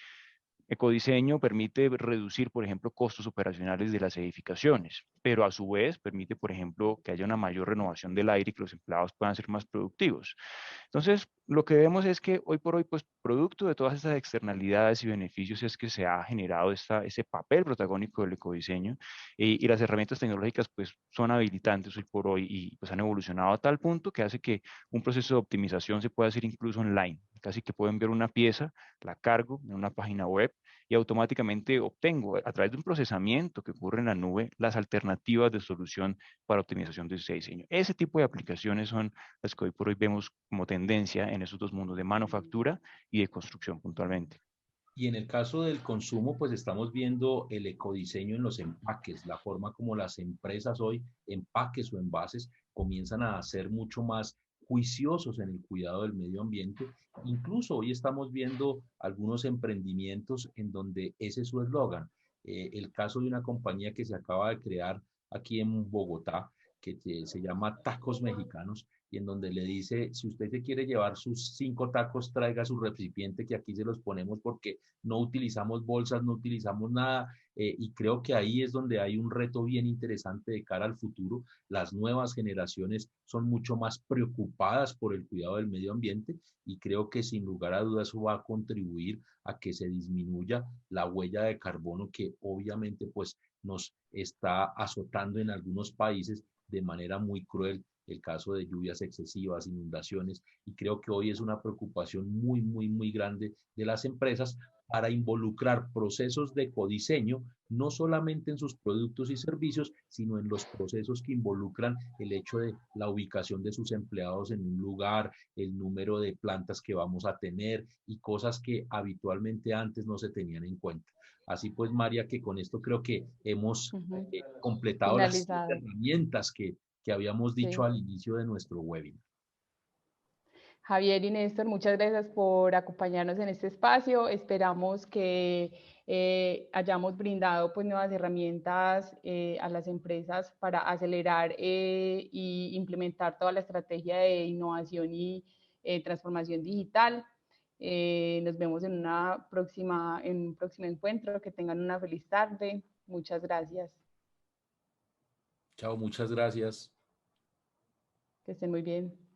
Ecodiseño permite reducir, por ejemplo, costos operacionales de las edificaciones, pero a su vez permite, por ejemplo, que haya una mayor renovación del aire y que los empleados puedan ser más productivos. Entonces, lo que vemos es que hoy por hoy, pues, producto de todas estas externalidades y beneficios, es que se ha generado ese papel protagónico del ecodiseño, y las herramientas tecnológicas, pues, son habilitantes hoy por hoy, y pues han evolucionado a tal punto que hace que un proceso de optimización se pueda hacer incluso online. Casi que puedo enviar una pieza, la cargo en una página web y automáticamente obtengo, a través de un procesamiento que ocurre en la nube, las alternativas de solución para optimización de ese diseño. Ese tipo de aplicaciones son las que hoy por hoy vemos como tendencia en esos dos mundos de manufactura y de construcción puntualmente. Y en el caso del consumo, pues estamos viendo el ecodiseño en los empaques, la forma como las empresas hoy, empaques o envases, comienzan a ser mucho más juiciosos en el cuidado del medio ambiente. Incluso hoy estamos viendo algunos emprendimientos en donde ese es su eslogan. El caso de una compañía que se acaba de crear aquí en Bogotá, que se llama Tacos Mexicanos, y en donde le dice, si usted se quiere llevar sus 5 tacos, traiga su recipiente que aquí se los ponemos porque no utilizamos bolsas, no utilizamos nada, y creo que ahí es donde hay un reto bien interesante de cara al futuro. Las nuevas generaciones son mucho más preocupadas por el cuidado del medio ambiente, y creo que sin lugar a dudas eso va a contribuir a que se disminuya la huella de carbono que obviamente pues nos está azotando en algunos países de manera muy cruel, el caso de lluvias excesivas, inundaciones, y creo que hoy es una preocupación muy, muy, muy grande de las empresas para involucrar procesos de codiseño, no solamente en sus productos y servicios, sino en los procesos que involucran el hecho de la ubicación de sus empleados en un lugar, el número de plantas que vamos a tener y cosas que habitualmente antes no se tenían en cuenta. Así pues, María, que con esto creo que hemos completado las Finalizado. herramientas que habíamos dicho Sí. al inicio de nuestro webinar. Javier y Néstor, muchas gracias por acompañarnos en este espacio. Esperamos que hayamos brindado pues, nuevas herramientas a las empresas para acelerar y implementar toda la estrategia de innovación y transformación digital. Nos vemos en en un próximo encuentro. Que tengan una feliz tarde. Muchas gracias. Chao, muchas gracias. Que estén muy bien.